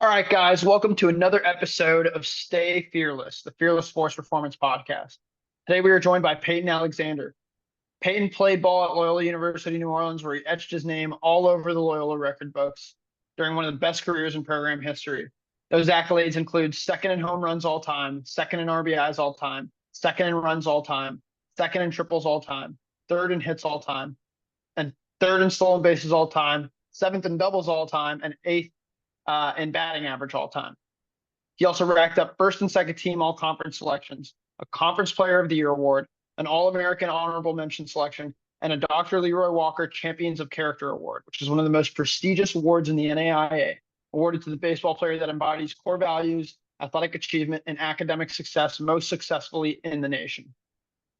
All right, guys, welcome to another episode of Stay Fearless, the Fearless Sports Performance Podcast. Today we are joined by Payton Alexander. Payton played ball at Loyola University New Orleans, where he etched his name all over the Loyola record books during one of the best careers in program history. Those accolades include second in home runs all time, second in RBIs all time, second in runs all time, second in triples all time, third in hits all time, and third in stolen bases all time, seventh in doubles all time, and eighth in batting average all time. He also racked up first and second team all conference selections, a Conference Player of the Year award, an All American honorable mention selection, and a Dr. Leroy Walker Champions of Character Award, which is one of the most prestigious awards in the NAIA, awarded to the baseball player that embodies core values, athletic achievement, and academic success most successfully in the nation.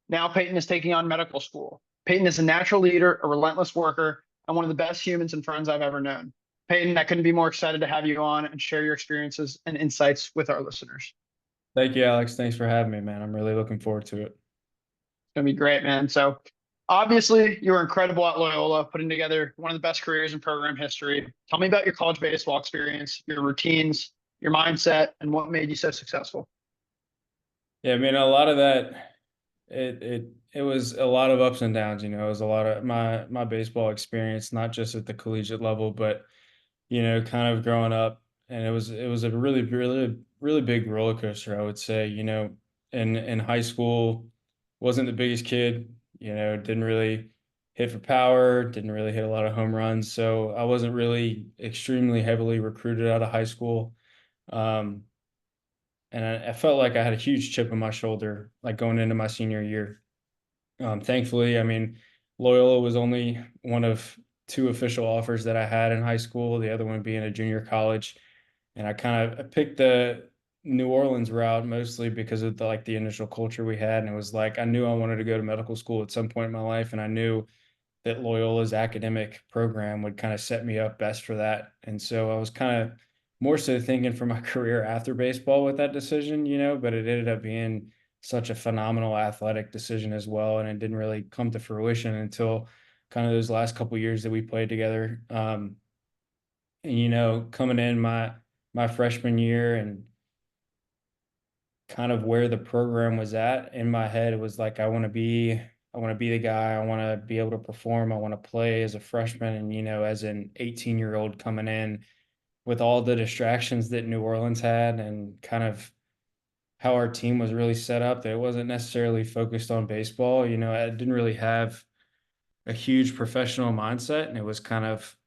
Now Payton is taking on medical school. Payton is a natural leader, a relentless worker, and one of the best humans and friends I've ever known. Payton, I couldn't be more excited to have you on and share your experiences and insights with our listeners. Thank you, Alex. Thanks for having me, man. I'm really looking forward to it. It's going to be great, man. So, obviously, you were incredible at Loyola, putting together one of the best careers in program history. Tell me about your college baseball experience, your routines, your mindset, and what made you so successful. Yeah, I mean, a lot of that, it was a lot of ups and downs. It was a lot of my baseball experience, not just at the collegiate level, but kind of growing up, and it was a really big roller coaster, I would say. In high school, wasn't the biggest kid. Didn't really hit for power, didn't really hit a lot of home runs, so I wasn't really extremely heavily recruited out of high school. Um, and I felt like I had a huge chip on my shoulder, like going into my senior year. Thankfully, I mean, Loyola was only one of two official offers that I had in high school, the other one being a junior college. And I picked the New Orleans route mostly because of the initial culture we had. And it was like I knew I wanted to go to medical school at some point in my life, and I knew that Loyola's academic program would kind of set me up best for that. And so I was kind of more so thinking for my career after baseball with that decision, but it ended up being such a phenomenal athletic decision as well. And it didn't really come to fruition until kind of those last couple of years that we played together. And coming in my freshman year and kind of where the program was at in my head, it was like I want to be the guy. I want to be able to perform. I want to play as a freshman. And, as an 18-year-old coming in with all the distractions that New Orleans had and kind of how our team was really set up, that it wasn't necessarily focused on baseball. I didn't really have a huge professional mindset. And it was kind of,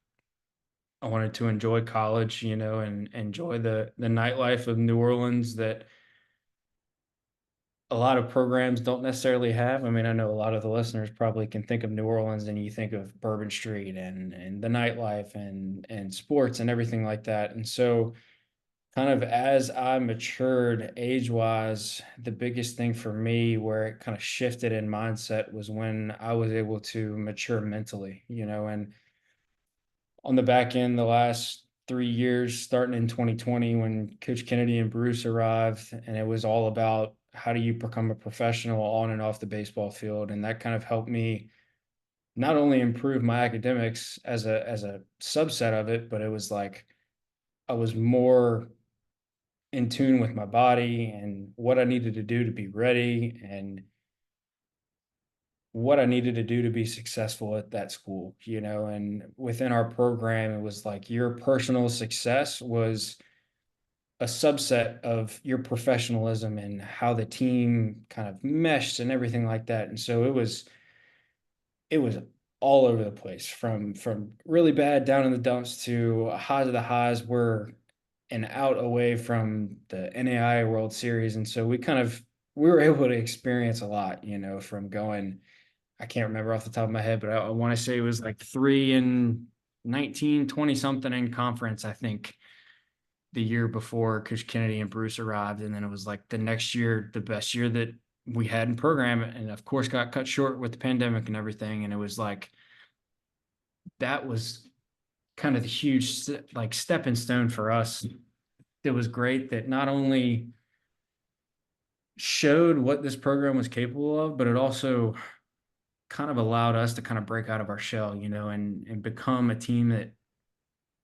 I wanted to enjoy college, and enjoy the nightlife of New Orleans that a lot of programs don't necessarily have. I mean, I know a lot of the listeners probably can think of New Orleans and you think of Bourbon Street and the nightlife and sports and everything like that. And so kind of as I matured age-wise, the biggest thing for me where it kind of shifted in mindset was when I was able to mature mentally, and on the back end the last 3 years, starting in 2020 when Coach Kennedy and Bruce arrived, and it was all about how do you become a professional on and off the baseball field. And that kind of helped me not only improve my academics as a subset of it, but it was like I was more in tune with my body and what I needed to do to be ready and what I needed to do to be successful at that school, and within our program, it was like your personal success was a subset of your professionalism and how the team kind of meshed and everything like that. And so it was all over the place from really bad down in the dumps to highs of the highs were and out away from the NAIA World Series. And so we were able to experience a lot, from going, I can't remember off the top of my head, but I want to say it was like 3 and 19, 20 something in conference, I think, the year before Coach Kennedy and Bruce arrived. And then it was like the next year, the best year that we had in program. And of course, got cut short with the pandemic and everything. And it was like, that was kind of the huge like stepping stone for us. It was great that not only showed what this program was capable of, but it also kind of allowed us to kind of break out of our shell, and become a team that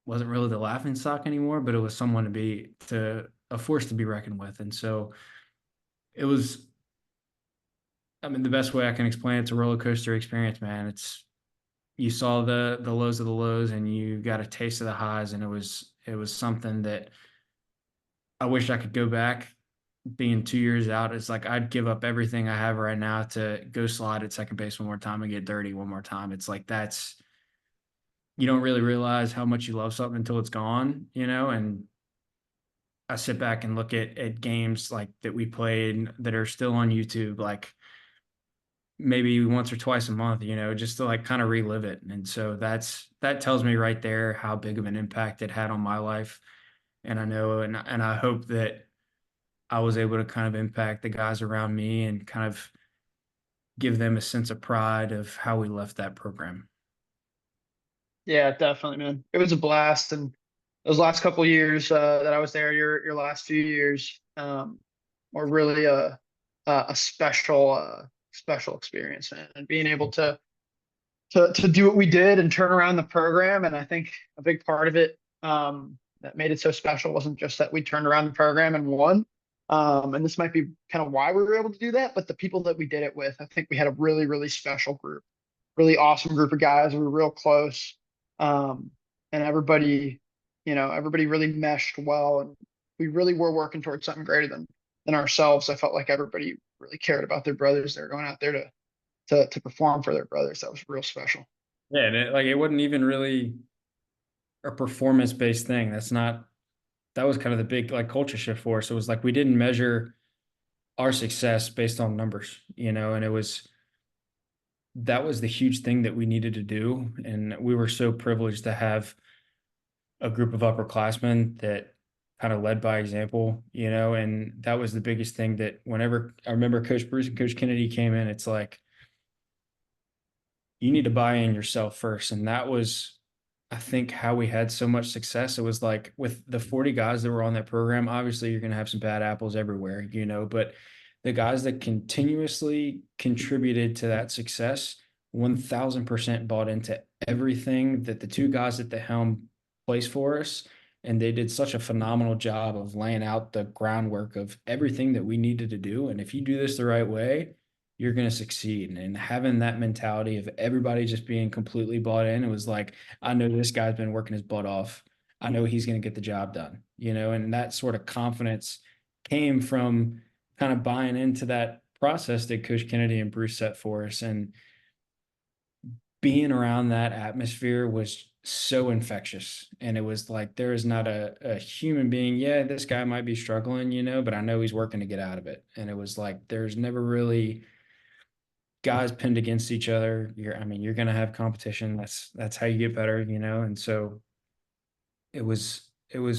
wasn't really the laughing stock anymore, but it was someone to a force to be reckoned with. And so it was, I mean, the best way I can explain it's a roller coaster experience, man. It's you saw the lows of the lows and you got a taste of the highs, and it was something that I wish I could go back. Being 2 years out, it's like I'd give up everything I have right now to go slide at second base one more time and get dirty one more time. It's like that's you don't really realize how much you love something until it's gone, and I sit back and look at games like that we played that are still on YouTube, like maybe once or twice a month, just to like kind of relive it. And so that tells me right there how big of an impact it had on my life. And I know and I hope that I was able to kind of impact the guys around me and kind of give them a sense of pride of how we left that program. Yeah, definitely, man. It was a blast, and those last couple years that I was there, your last few years, were really a special experience, man. And being able to do what we did and turn around the program, and I think a big part of it that made it so special wasn't just that we turned around the program and won. And this might be kind of why we were able to do that, but the people that we did it with, I think we had a really special group, really awesome group of guys. We were real close. Um, and everybody really meshed well, and we really were working towards something greater than ourselves. I felt like everybody really cared about their brothers. They're going out there to perform for their brothers. That was real special. Yeah, and it wasn't even really a performance based thing. That was kind of the big like culture shift for us. It was like we didn't measure our success based on numbers, and that was the huge thing that we needed to do. And we were so privileged to have a group of upperclassmen that kind of led by example, and that was the biggest thing that whenever I remember Coach Bruce and Coach Kennedy came in, it's like, you need to buy in yourself first. And that was, I think, how we had so much success. It was like with the 40 guys that were on that program, obviously you're going to have some bad apples everywhere, but the guys that continuously contributed to that success 1000% bought into everything that the two guys at the helm placed for us. And they did such a phenomenal job of laying out the groundwork of everything that we needed to do. And if you do this the right way, you're going to succeed. And having that mentality of everybody just being completely bought in, it was like, I know this guy's been working his butt off. I know he's going to get the job done, and that sort of confidence came from kind of buying into that process that Coach Kennedy and Bruce set for us. And being around that atmosphere was so infectious. And it was like, there is not a human being, yeah, this guy might be struggling, but I know he's working to get out of it. And it was like, there's never really guys pinned against each other. You're going to have competition. That's how you get better, And so it was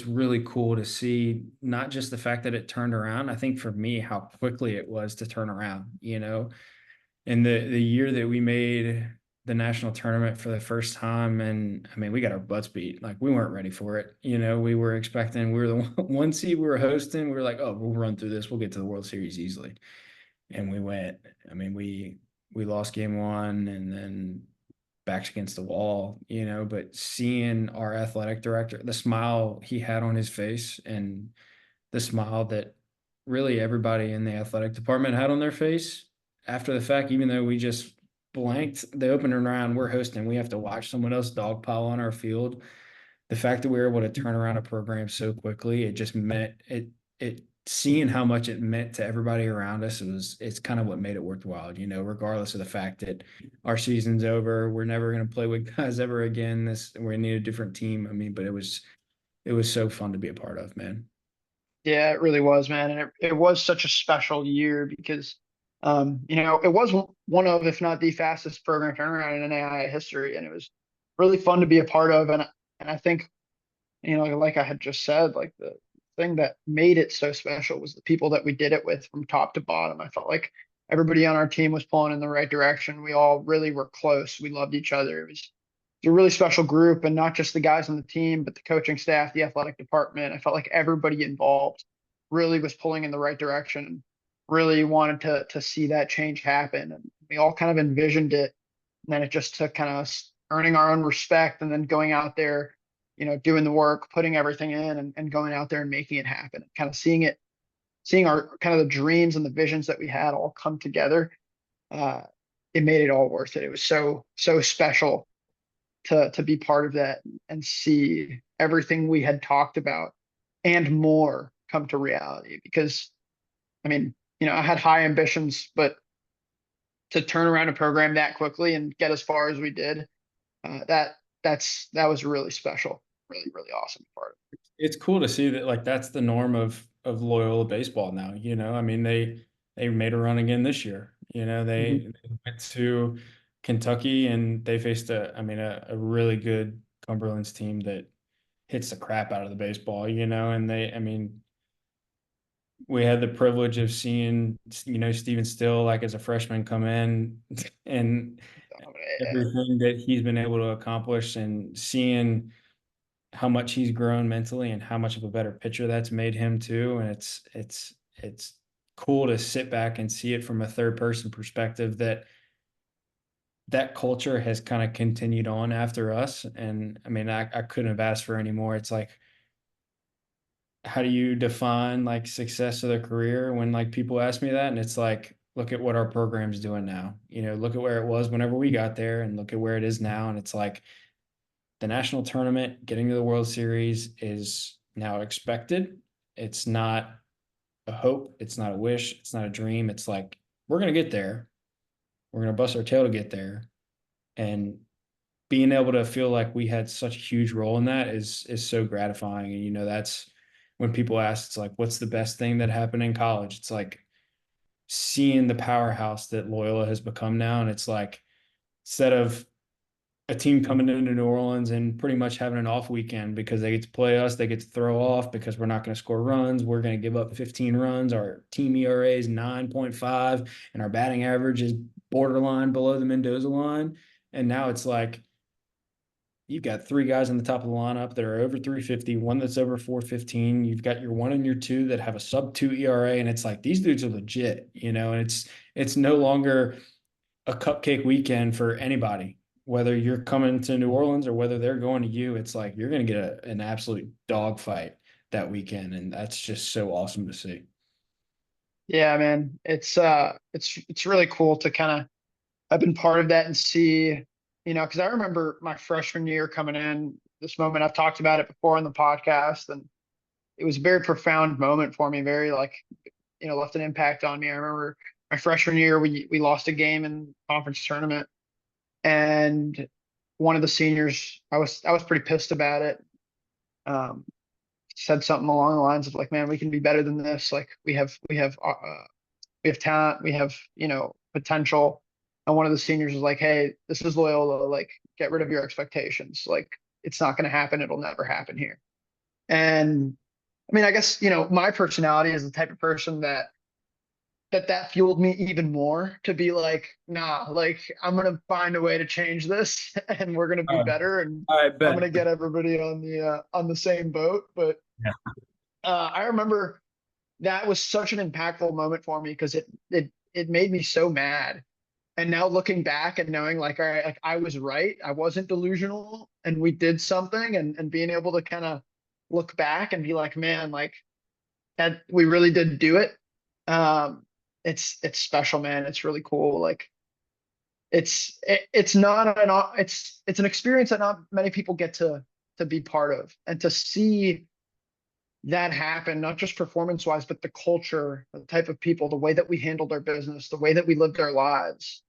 really cool to see not just the fact that it turned around. I think for me, how quickly it was to turn around, And the year that we made the national tournament for the first time, and I mean, we got our butts beat. Like we weren't ready for it. We were expecting we were the one seed we were hosting. We were like, oh, we'll run through this. We'll get to the World Series easily. And we went. I mean, we lost game one and then backs against the wall, but seeing our athletic director, the smile he had on his face and the smile that really everybody in the athletic department had on their face after the fact, even though we just blanked the opening round, we're hosting, we have to watch someone else dogpile on our field. The fact that we were able to turn around a program so quickly, it just meant it seeing how much it meant to everybody around us, it's kind of what made it worthwhile, regardless of the fact that our season's over, we're never going to play with guys ever again. We need a different team. I mean, but it was so fun to be a part of, man. Yeah, it really was, man. And it was such a special year because, it was one of, if not the fastest program turnaround in NAIA history. And it was really fun to be a part of. And I think, like I had just said, like the thing that made it so special was the people that we did it with from top to bottom. I felt like everybody on our team was pulling in the right direction. We all really were close. We loved each other. It was a really special group, and not just the guys on the team, but the coaching staff, the athletic department. I felt like everybody involved really was pulling in the right direction, really wanted to see that change happen. And we all kind of envisioned it. And then it just took kind of us earning our own respect and then going out there doing the work, putting everything in and going out there and making it happen, kind of seeing our kind of the dreams and the visions that we had all come together. It made it all worth it. It was so special to be part of that and see everything we had talked about and more come to reality. Because I mean, I had high ambitions, but to turn around a program that quickly and get as far as we did, that was really special, really, really awesome part. It's cool to see that like that's the norm of Loyola baseball now. I mean they made a run again this year. Mhm. They went to Kentucky and they faced a really good Cumberland's team that hits the crap out of the baseball. And we had the privilege of seeing Steven Still like as a freshman come in and everything that he's been able to accomplish and seeing how much he's grown mentally and how much of a better pitcher that's made him too. And it's cool to sit back and see it from a third person perspective that culture has kind of continued on after us. And I mean, I couldn't have asked for any more. It's like, how do you define like success of their career when like people ask me that? And it's like, look at what our program's doing now. Look at where it was whenever we got there and look at where it is now. And it's like the national tournament, getting to the World Series is now expected. It's not a hope. It's not a wish. It's not a dream. It's like, we're going to get there. We're going to bust our tail to get there. And being able to feel like we had such a huge role in that is so gratifying. And that's when people ask, it's like, what's the best thing that happened in college? It's like seeing the powerhouse that Loyola has become now. And it's like, instead of a team coming into New Orleans and pretty much having an off weekend because they get to play us, they get to throw off because we're not going to score runs. We're going to give up 15 runs. Our team ERA is 9.5 and our batting average is borderline below the Mendoza line. And now it's like, you've got three guys on the top of the lineup that are over 350, one that's over 415. You've got your one and your two that have a sub 2 ERA. And it's like, these dudes are legit, and it's no longer a cupcake weekend for anybody, whether you're coming to New Orleans or whether they're going to you. It's like, you're going to get an absolute dogfight that weekend. And that's just so awesome to see. Yeah, man, it's really cool to kind of I've been part of that and see, because I remember my freshman year coming in. This moment, I've talked about it before on the podcast, and it was a very profound moment for me. Very like, left an impact on me. I remember my freshman year, we lost a game in conference tournament, and one of the seniors, I was pretty pissed about it. Um, Said something along the lines of like, man, we can be better than this. Like we have talent, we have, potential. And one of the seniors was like, hey, this is Loyola, like get rid of your expectations. Like it's not going to happen. It'll never happen here. And I mean, I guess, my personality is the type of person that fueled me even more to be like, nah, like I'm going to find a way to change this and we're going to be better. And I I'm bet. going to get everybody on the same boat. But Yeah. I remember that was such an impactful moment for me because it made me so mad. And now looking back and knowing like, all right, like I was right, I wasn't delusional, and we did something, and being able to kind of look back and be like, man, like that we really did do it. Um, it's special, man. It's really cool. Like it's not it's an experience that not many people get to be part of and to see that happen, not just performance wise, but the culture, the type of people, the way that we handled our business, the way that we lived our lives.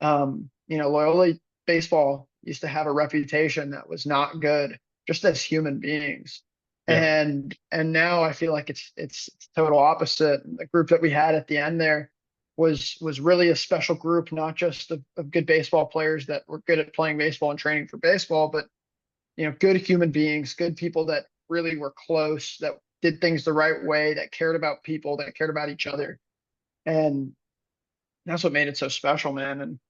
Loyola baseball used to have a reputation that was not good, just as human beings. Yeah. And now I feel like it's total opposite. The group that we had at the end there was really a special group, not just of good baseball players that were good at playing baseball and training for baseball, but good human beings, good people that really were close, that did things the right way, that cared about people, that cared about each other. And that's what made it so special, man.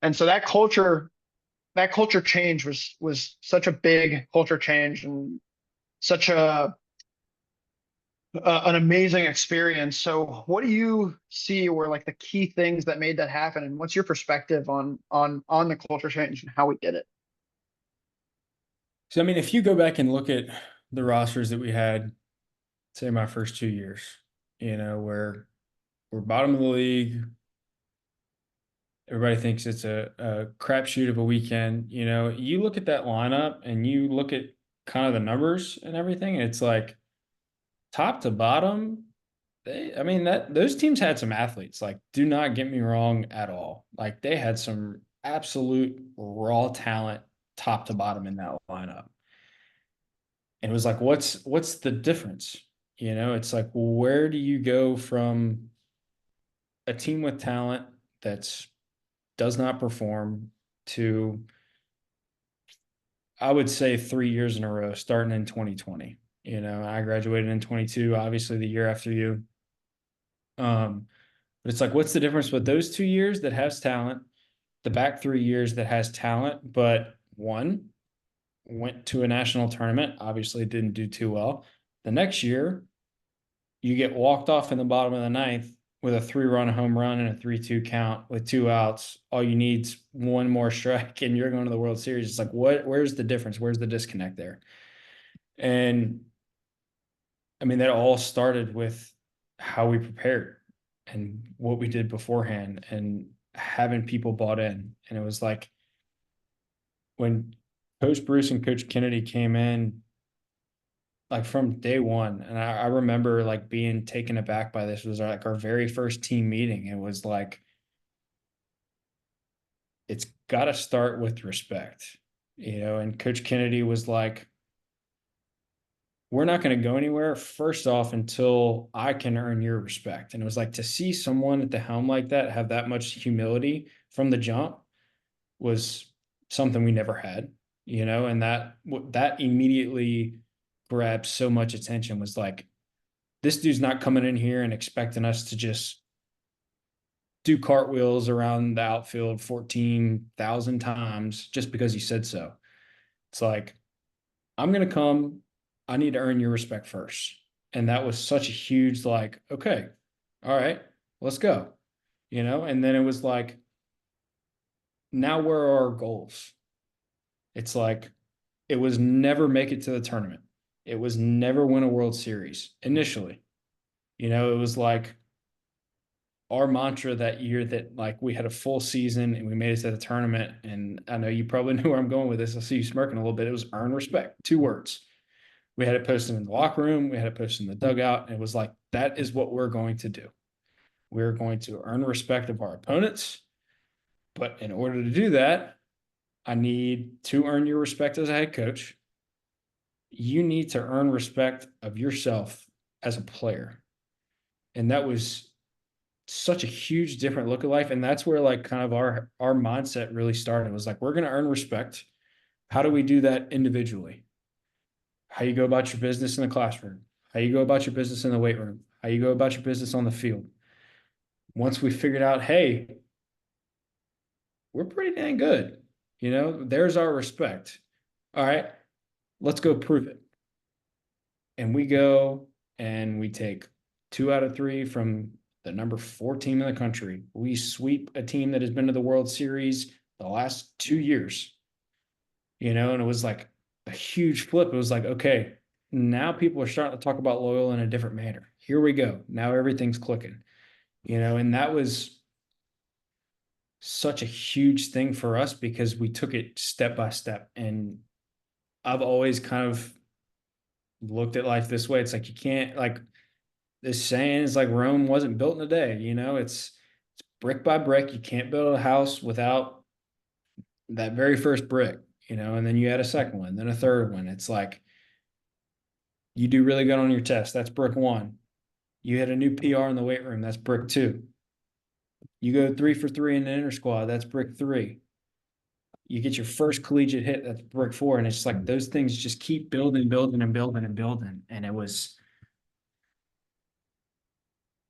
And so that culture change was such a big culture change and such an amazing experience. So what do you see were like the key things that made that happen? And what's your perspective on the culture change and how we did it? So, I mean, if you go back and look at the rosters that we had, say my first 2 years, where we're bottom of the league. Everybody thinks it's a crapshoot of a weekend. You look at that lineup and you look at kind of the numbers and everything, and it's like top to bottom. I mean, that those teams had some athletes. Like, do not get me wrong at all. Like, they had some absolute raw talent, top to bottom in that lineup. And it was like, what's the difference? It's like, where do you go from a team with talent that's does not perform to, I would say, 3 years in a row, starting in 2020. I graduated in 22, obviously the year after you. But it's like, what's the difference with those 2 years that has talent, the back 3 years that has talent, but one went to a national tournament, obviously didn't do too well. The next year, you get walked off in the bottom of the ninth with a 3-run home run and a 3-2 count with 2 outs. All you need's one more strike and you're going to the World Series. It's like, where's the difference? Where's the disconnect there? And I mean, that all started with how we prepared and what we did beforehand and having people bought in. And it was like when Coach Bruce and Coach Kennedy came in, like from day one, and I remember like being taken aback by this. It was like our very first team meeting. It was like, it's got to start with respect, and Coach Kennedy was like, we're not going to go anywhere first off until I can earn your respect. And it was like, to see someone at the helm like that have that much humility from the jump was something we never had, and that immediately grabbed so much attention. Was like, this dude's not coming in here and expecting us to just do cartwheels around the outfield 14,000 times just because he said so. It's like, I'm going to come. I need to earn your respect first. And that was such a huge, like, okay, all right, let's go. And then it was like, now where are our goals? It's like, it was never make it to the tournament. It was never win a World Series initially. It was like, our mantra that year, that like we had a full season and we made it to the tournament. And I know you probably know where I'm going with this. I see you smirking a little bit. It was earn respect, 2 words. We had it posted in the locker room. We had it posted in the dugout. And it was like, that is what we're going to do. We're going to earn respect of our opponents. But in order to do that, I need to earn your respect as a head coach. You need to earn respect of yourself as a player. And that was such a huge different look at life. And that's where like kind of our mindset really started. It was like, we're going to earn respect. How do we do that individually? How you go about your business in the classroom, how you go about your business in the weight room, how you go about your business on the field. Once we figured out, hey, we're pretty dang good, there's our respect. All right, let's go prove it. And we go and we take 2 out of 3 from the number 4 team in the country. We sweep a team that has been to the World Series the last 2 years, and it was like a huge flip. It was like, okay, now people are starting to talk about Loyola in a different manner. Here we go. Now everything's clicking, and that was such a huge thing for us because we took it step by step. And I've always kind of looked at life this way. It's like, you can't, like, this saying is like, Rome wasn't built in a day, it's brick by brick. You can't build a house without that very first brick, and then you add a second one, then a third one. It's like, you do really good on your test. That's brick 1. You hit a new PR in the weight room. That's brick 2. You go 3 for 3 in the inter squad. That's brick 3. You get your first collegiate hit. That's brick 4. And it's like, those things just keep building, building, and building and building. And it was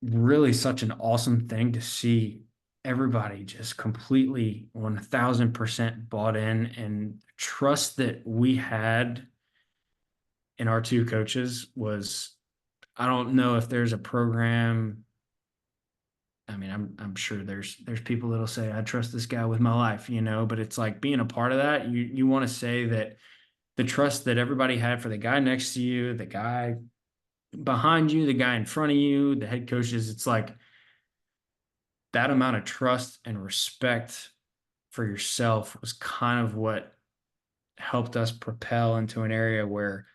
really such an awesome thing to see everybody just completely 1000% bought in, and trust that we had in our 2 coaches was, I don't know if there's a program. I mean, I'm sure there's people that'll say, I trust this guy with my life, but it's like, being a part of that, you want to say that the trust that everybody had for the guy next to you, the guy behind you, the guy in front of you, the head coaches. It's like that amount of trust and respect for yourself was kind of what helped us propel into an area where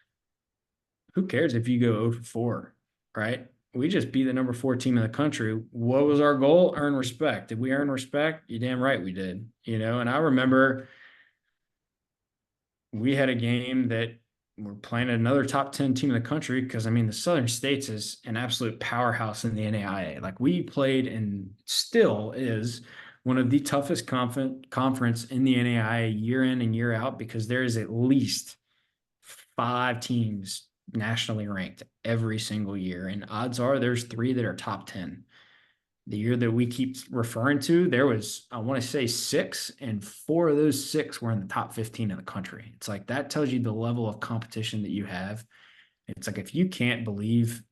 who cares if you go 0 for 4, right? We just be the number 4 team in the country. What was our goal? Earn respect. Did we earn respect? You damn right we did. And I remember we had a game that we're playing another top 10 team in the country because, I mean, the Southern States is an absolute powerhouse in the NAIA. Like, we played and still is one of the toughest conference in the NAIA year in and year out, because there is at least 5 teams nationally ranked every single year. And odds are there's 3 that are top 10. The year that we keep referring to, there was, I want to say 6, and 4 of those 6 were in the top 15 in the country. It's like, that tells you the level of competition that you have. It's like, if you can't believe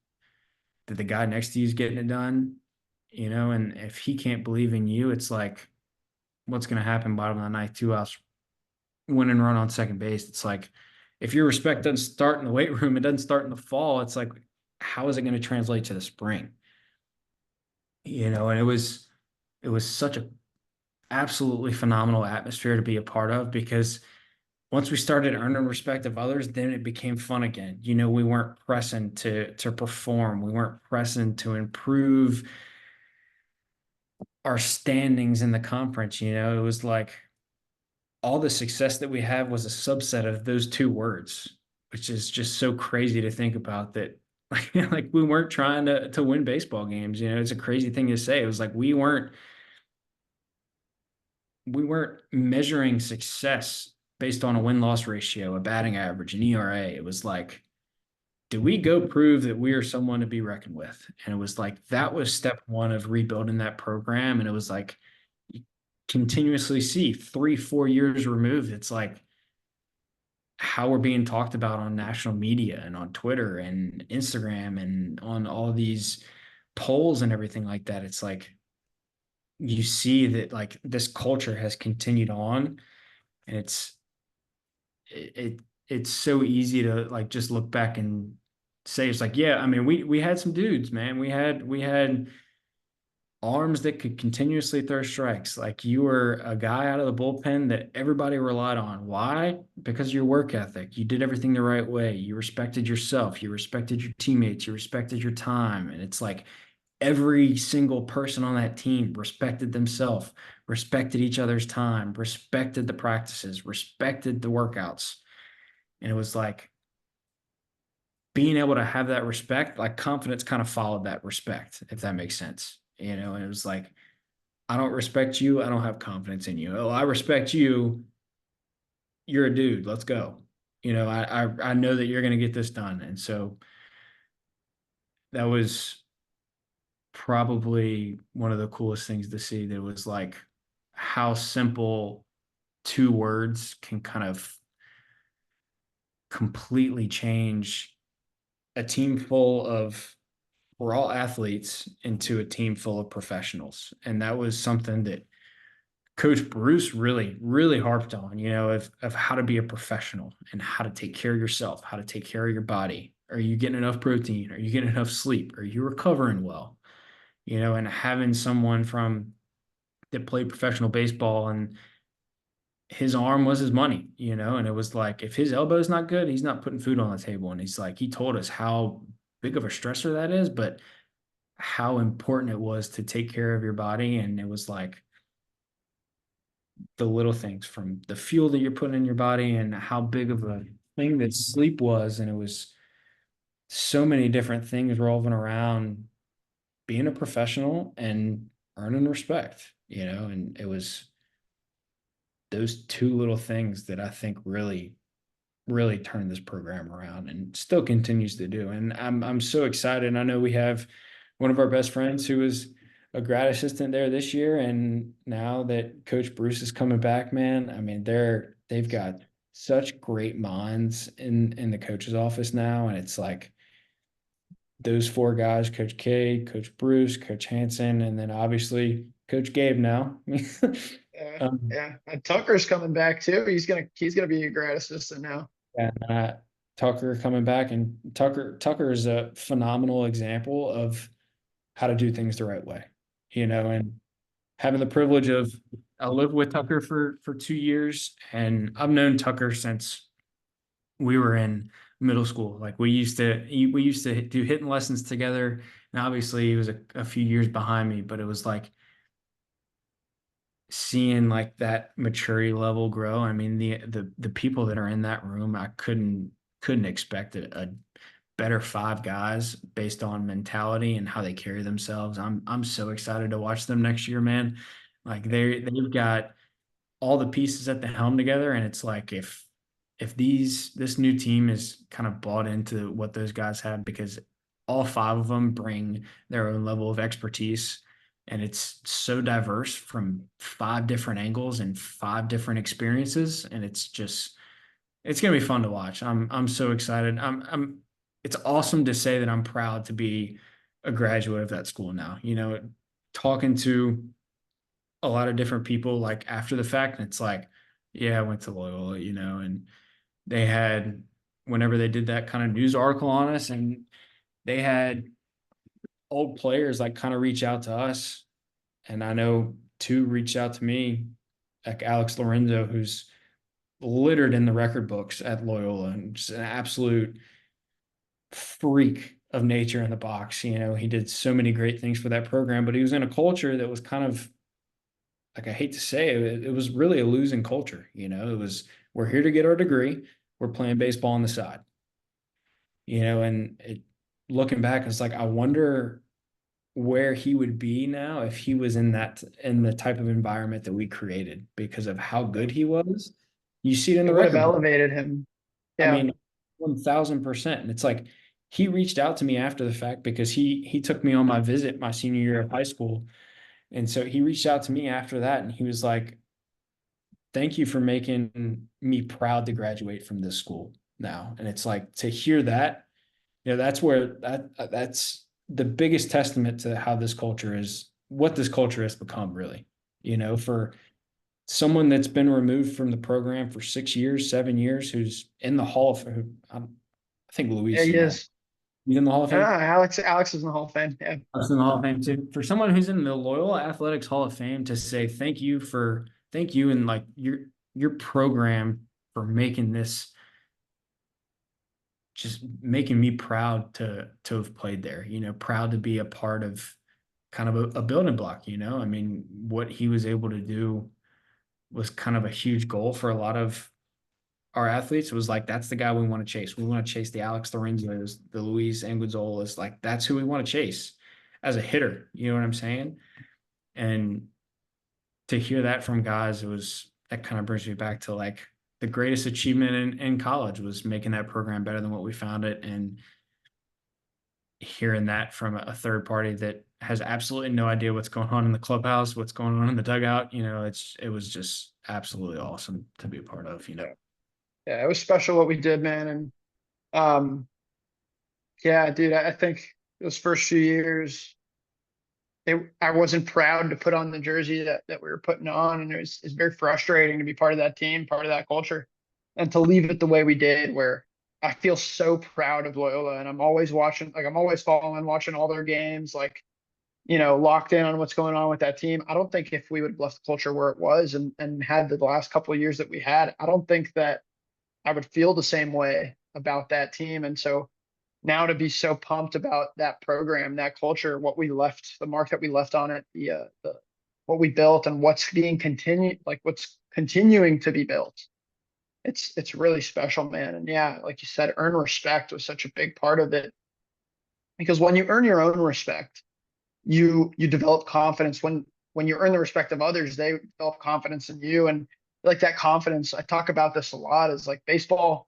that the guy next to you is getting it done, and if he can't believe in you, it's like, what's going to happen bottom of the ninth, 2 outs, win and run on second base? It's like, if your respect doesn't start in the weight room, it doesn't start in the fall. It's like, how is it going to translate to the spring? And it was such a absolutely phenomenal atmosphere to be a part of, because once we started earning respect of others, then it became fun again. We weren't pressing to perform. We weren't pressing to improve our standings in the conference. It was like all the success that we have was a subset of those 2 words, which is just so crazy to think about, that like we weren't trying to win baseball games. It's a crazy thing to say. It was like we weren't measuring success based on a win-loss ratio, a batting average, an ERA. It was like, did we go prove that we are someone to be reckoned with? And it was like, that was step 1 of rebuilding that program. And it was like, you continuously see 3-4 years removed, it's like how we're being talked about on national media and on Twitter and Instagram and on all these polls and everything like that. It's like, you see that like this culture has continued on, and it's so easy to like just look back and say, it's like, yeah, I mean, we had some dudes, man. We had arms that could continuously throw strikes. Like, you were a guy out of the bullpen that everybody relied on. Why? Because of your work ethic. You did everything the right way. You respected yourself. You respected your teammates. You respected your time. And it's like, every single person on that team respected themselves, respected each other's time, respected the practices, respected the workouts. And it was like, being able to have that respect, like confidence kind of followed that respect, if that makes sense. And it was like, I don't respect you, I don't have confidence in you. Oh, I respect you, you're a dude, let's go. I know that you're going to get this done. And so that was probably one of the coolest things to see, that was like how simple 2 words can kind of completely change a team full of, we're all athletes, into a team full of professionals. And that was something that Coach Bruce really, really harped on, of how to be a professional and how to take care of yourself, how to take care of your body. Are you getting enough protein? Are you getting enough sleep? Are you recovering well? And having someone that played professional baseball, and his arm was his money, and it was like, if his elbow's not good, he's not putting food on the table. And he's like, he told us how big of a stressor that is, but how important it was to take care of your body. And it was like the little things, from the fuel that you're putting in your body, and how big of a thing that sleep was. And it was so many different things revolving around being a professional and earning respect, and it was those 2 little things that I think really, really turned this program around, and still continues to do. And I'm so excited. I know we have one of our best friends who was a grad assistant there this year, and now that Coach Bruce is coming back, man, I mean, they've got such great minds in the coach's office now. And it's like those 4 guys, Coach K, Coach Bruce, Coach Hansen, and then obviously Coach Gabe now. Yeah, yeah. And Tucker's coming back too. He's gonna be a grad assistant now. And Tucker coming back, and Tucker is a phenomenal example of how to do things the right way, and having the privilege of I lived with Tucker for 2 years, and I've known Tucker since we were in middle school. Like we used to do hitting lessons together, and obviously he was a few years behind me, but it was like seeing like that maturity level grow. I mean, the people that are in that room, I couldn't expect a better five guys based on mentality and how they carry themselves. I'm so excited to watch them next year, man. Like they've got all the pieces at the helm together, and it's like if this new team is kind of bought into what those guys have, because all five of them bring their own level of expertise, and it's so diverse from five different angles and five different experiences, and it's gonna be fun to watch. I'm so excited. It's awesome to say that I'm proud to be a graduate of that school now. Talking to a lot of different people like after the fact, and it's like, yeah, I went to Loyola, and they had whenever they did that kind of news article on us, and they had old players like kind of reach out to us, and I know two reached out to me, like Alex Lorenzo, who's littered in the record books at Loyola and just an absolute freak of nature in the box. He did so many great things for that program, but he was in a culture that was kind of like, I hate to say it was really a losing culture. It was, we're here to get our degree, we're playing baseball on the side. Looking back, it's like I wonder where he would be now if he was in the type of environment that we created because of how good he was. You see it in It the would have record book. elevated him. I Yeah. mean, 1000%. And it's like he reached out to me after the fact because he took me on my visit my senior year of high school. And so he reached out to me after that, and he was like, thank you for making me proud to graduate from this school now. And it's like to hear that, that's where that's the biggest testament to how this culture is, what this culture has become, really. For someone that's been removed from the program for 6 years, 7 years, who's in the Hall of I think Yeah, Luis he in the is. he's in the Hall of Fame. Alex is in the Hall of Fame. Yeah. That's in the Hall of Fame too. For someone who's in the Loyola Athletics Hall of Fame to say thank you and like your program for making this, just making me proud to have played there, proud to be a part of kind of a building block. I mean, what he was able to do was kind of a huge goal for a lot of our athletes. It was like, that's the guy we want to chase. We want to chase the Alex Lorenzos, the Luis Anguizzolas. Like, that's who we want to chase as a hitter. You know what I'm saying? And to hear that from guys, that kind of brings me back to like the greatest achievement in college was making that program better than what we found it. And hearing that from a third party that has absolutely no idea what's going on in the clubhouse, what's going on in the dugout, it was just absolutely awesome to be a part of. Yeah, it was special what we did, man. And um, yeah, dude, I think those first few years, I wasn't proud to put on the jersey that we were putting on, and it's very frustrating to be part of that team, part of that culture, and to leave it the way we did, where I feel so proud of Loyola, and I'm always watching, like I'm always following, watching all their games, like locked in on what's going on with that team. I don't think if we would have left the culture where it was and had the last couple of years that we had, I don't think that I would feel the same way about that team. And so now to be so pumped about that program, that culture, what we left, the mark that we left on it, the what we built and what's being continued, like what's continuing to be built. It's really special, man. And yeah, like you said, earn respect was such a big part of it, because when you earn your own respect, you develop confidence. When you earn the respect of others, they develop confidence in you. And like that confidence, I talk about this a lot, is like baseball,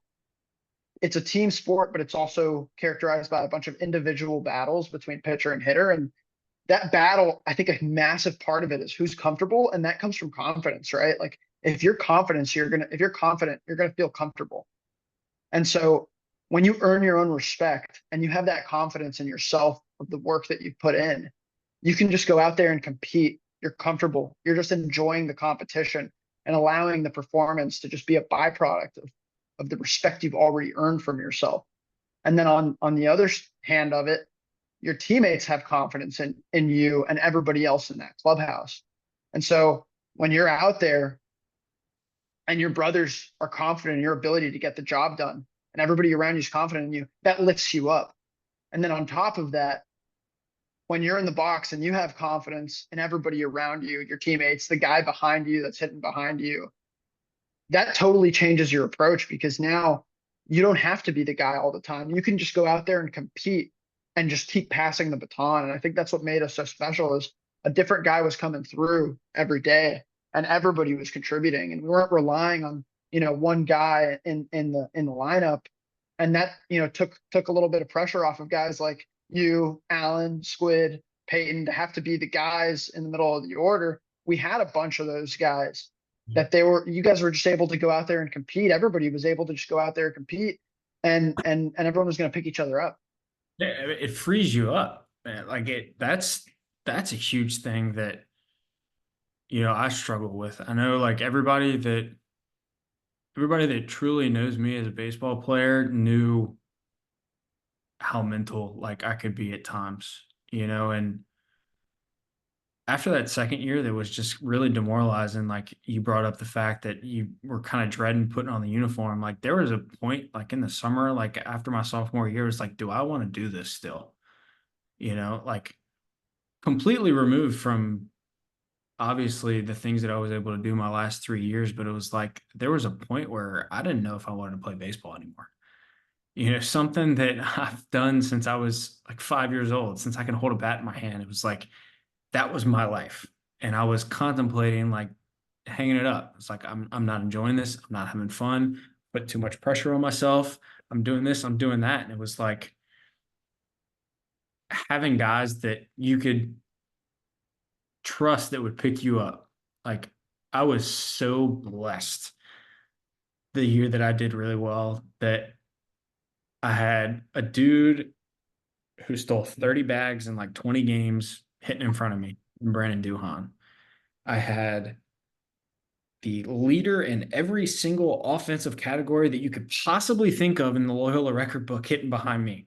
it's a team sport, but it's also characterized by a bunch of individual battles between pitcher and hitter. And that battle, I think a massive part of it is who's comfortable. And that comes from confidence, right? Like if you're confident, you're gonna feel comfortable. And so when you earn your own respect and you have that confidence in yourself of the work that you put in, you can just go out there and compete. You're comfortable. You're just enjoying the competition and allowing the performance to just be a byproduct of the respect you've already earned from yourself. And then on the other hand of it, your teammates have confidence in you and everybody else in that clubhouse. And so when you're out there and your brothers are confident in your ability to get the job done and everybody around you is confident in you, that lifts you up. And then on top of that, when you're in the box and you have confidence in everybody around you, your teammates, the guy behind you that's hitting behind you, that totally changes your approach, because now you don't have to be the guy all the time. You can just go out there and compete and just keep passing the baton. And I think that's what made us so special, is a different guy was coming through every day and everybody was contributing, and we weren't relying on, one guy in the lineup. And that, took a little bit of pressure off of guys like you, Alan, Squid, Payton, to have to be the guys in the middle of the order. We had a bunch of those guys that you guys were just able to go out there and compete. Everybody was able to just go out there and compete, and everyone was going to pick each other up. Yeah, it frees you up, man. Like that's a huge thing that, I struggle with. I know, like, everybody that truly knows me as a baseball player knew how mental, like, I could be at times, and after that second year, that was just really demoralizing. Like, you brought up the fact that you were kind of dreading putting on the uniform. Like, there was a point, like, in the summer, like after my sophomore year, it's like, do I want to do this still? Like, completely removed from obviously the things that I was able to do my last 3 years, but it was like there was a point where I didn't know if I wanted to play baseball anymore. Something that I've done since I was like 5 years old, since I can hold a bat in my hand. It was like that was my life. And I was contemplating, like, hanging it up. It's like I'm not enjoying this. I'm not having fun. Put too much pressure on myself. I'm doing this, I'm doing that. And it was like having guys that you could trust that would pick you up. Like, I was so blessed the year that I did really well, that I had a dude who stole 30 bags in like 20 games hitting in front of me, Brandon Duhan. I had the leader in every single offensive category that you could possibly think of in the Loyola record book hitting behind me.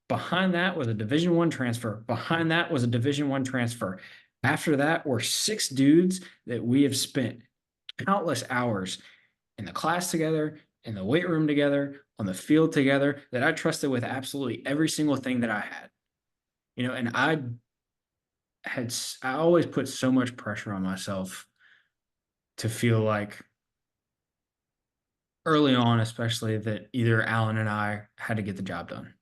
Behind that was a Division I transfer. Behind that was a Division I transfer. After that were 6 dudes that we have spent countless hours in the class together, in the weight room together, on the field together, that I trusted with absolutely every single thing that I had. And I always put so much pressure on myself to feel like, early on especially, that either Alan and I had to get the job done.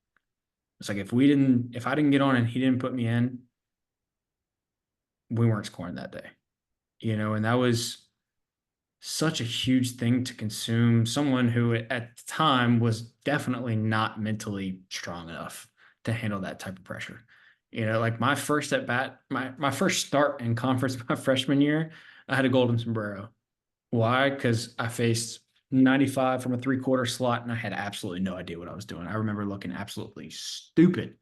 It's like if I didn't get on and he didn't put me in, we weren't scoring that day. And that was such a huge thing to consume someone who at the time was definitely not mentally strong enough to handle that type of pressure. Like my first at bat, my first start in conference my freshman year, I had a golden sombrero. Why? Because I faced 95 from a 3/4 slot and I had absolutely no idea what I was doing. I remember looking absolutely stupid. It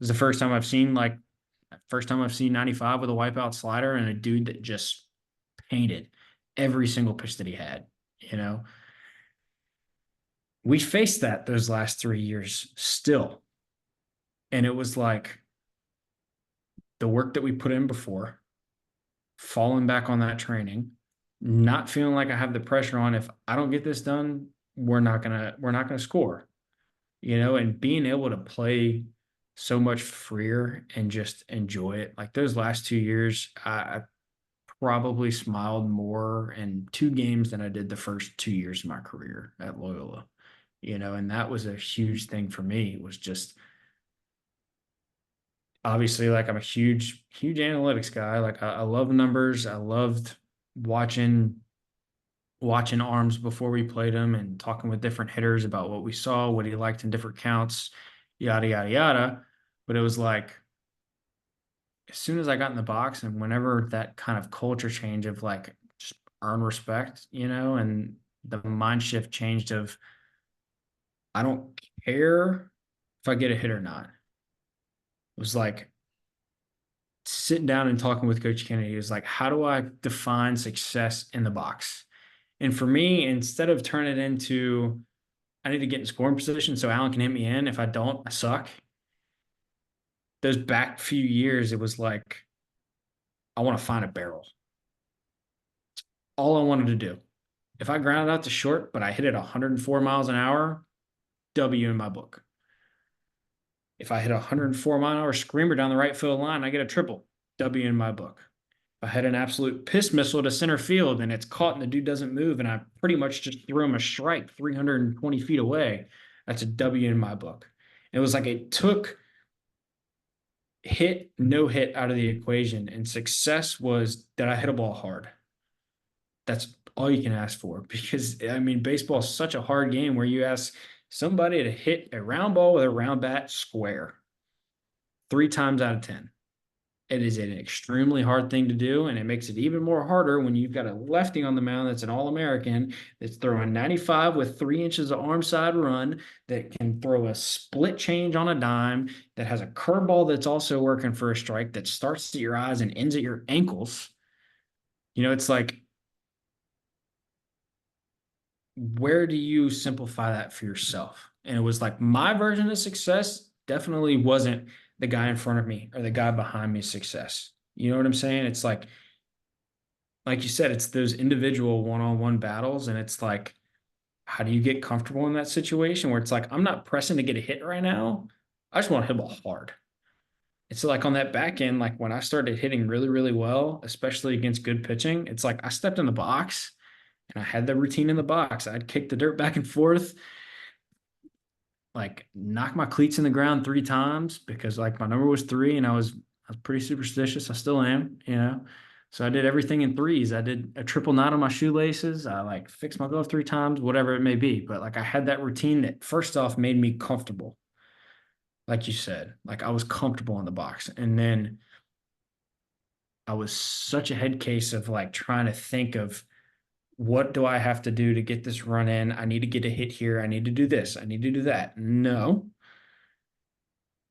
was the first time I've seen 95 with a wipeout slider and a dude that just painted every single pitch that he had. We faced that those last 3 years still. And it was like the work that we put in before, falling back on that training, not feeling like I have the pressure on, if I don't get this done, we're not gonna score. And being able to play so much freer and just enjoy it. Like those last 2 years, I probably smiled more in 2 games than I did the first 2 years of my career at Loyola. And that was a huge thing for me. It was just, obviously, like, I'm a huge analytics guy. Like, I love numbers. I loved watching arms before we played them and talking with different hitters about what we saw, what he liked in different counts, yada, yada, yada. But it was like, as soon as I got in the box and whenever that kind of culture change of like just earn respect, and the mind shift changed of, I don't care if I get a hit or not. It was like sitting down and talking with Coach Kennedy. It was like, how do I define success in the box? And for me, instead of turning it into I need to get in scoring position so Allen can hit me in. If I don't, I suck. Those back few years, it was like, I want to find a barrel. All I wanted to do. If I grounded out to short, but I hit it 104 miles an hour, W in my book. If I hit a 104-mile-an-hour screamer down the right field line, I get a triple. W in my book. If I had an absolute piss missile to center field and it's caught and the dude doesn't move and I pretty much just threw him a strike 320 feet away, that's a W in my book. It was like it took hit, no hit out of the equation, and success was that I hit a ball hard. That's all you can ask for, because I mean, baseball is such a hard game where you ask somebody to hit a round ball with a round bat square 3 times out of 10. It is an extremely hard thing to do, and it makes it even more harder when you've got a lefty on the mound that's an All-American that's throwing 95 with 3 inches of arm side run, that can throw a split change on a dime, that has a curveball that's also working for a strike, that starts at your eyes and ends at your ankles. You know, it's like, where do you simplify that for yourself? And it was like, my version of success definitely wasn't the guy in front of me or the guy behind me's success. You know what I'm saying? It's like you said, it's those individual one-on-one battles. And it's like, how do you get comfortable in that situation where it's like, I'm not pressing to get a hit right now. I just want to hit the ball hard. It's like on that back end, like when I started hitting really, really well, especially against good pitching, it's like I stepped in the box and I had the routine in the box. I'd kick the dirt back and forth, like knock my cleats in the ground 3 times because like my number was 3 and I was pretty superstitious. I still am, you know. So I did everything in threes. I did a triple knot on my shoelaces. I like fixed my glove 3 times, whatever it may be. But like I had that routine that first off made me comfortable. Like you said, like I was comfortable in the box. And then I was such a head case of like trying to think of, what do I have to do to get this run in? I need to get a hit here. I need to do this. I need to do that. No.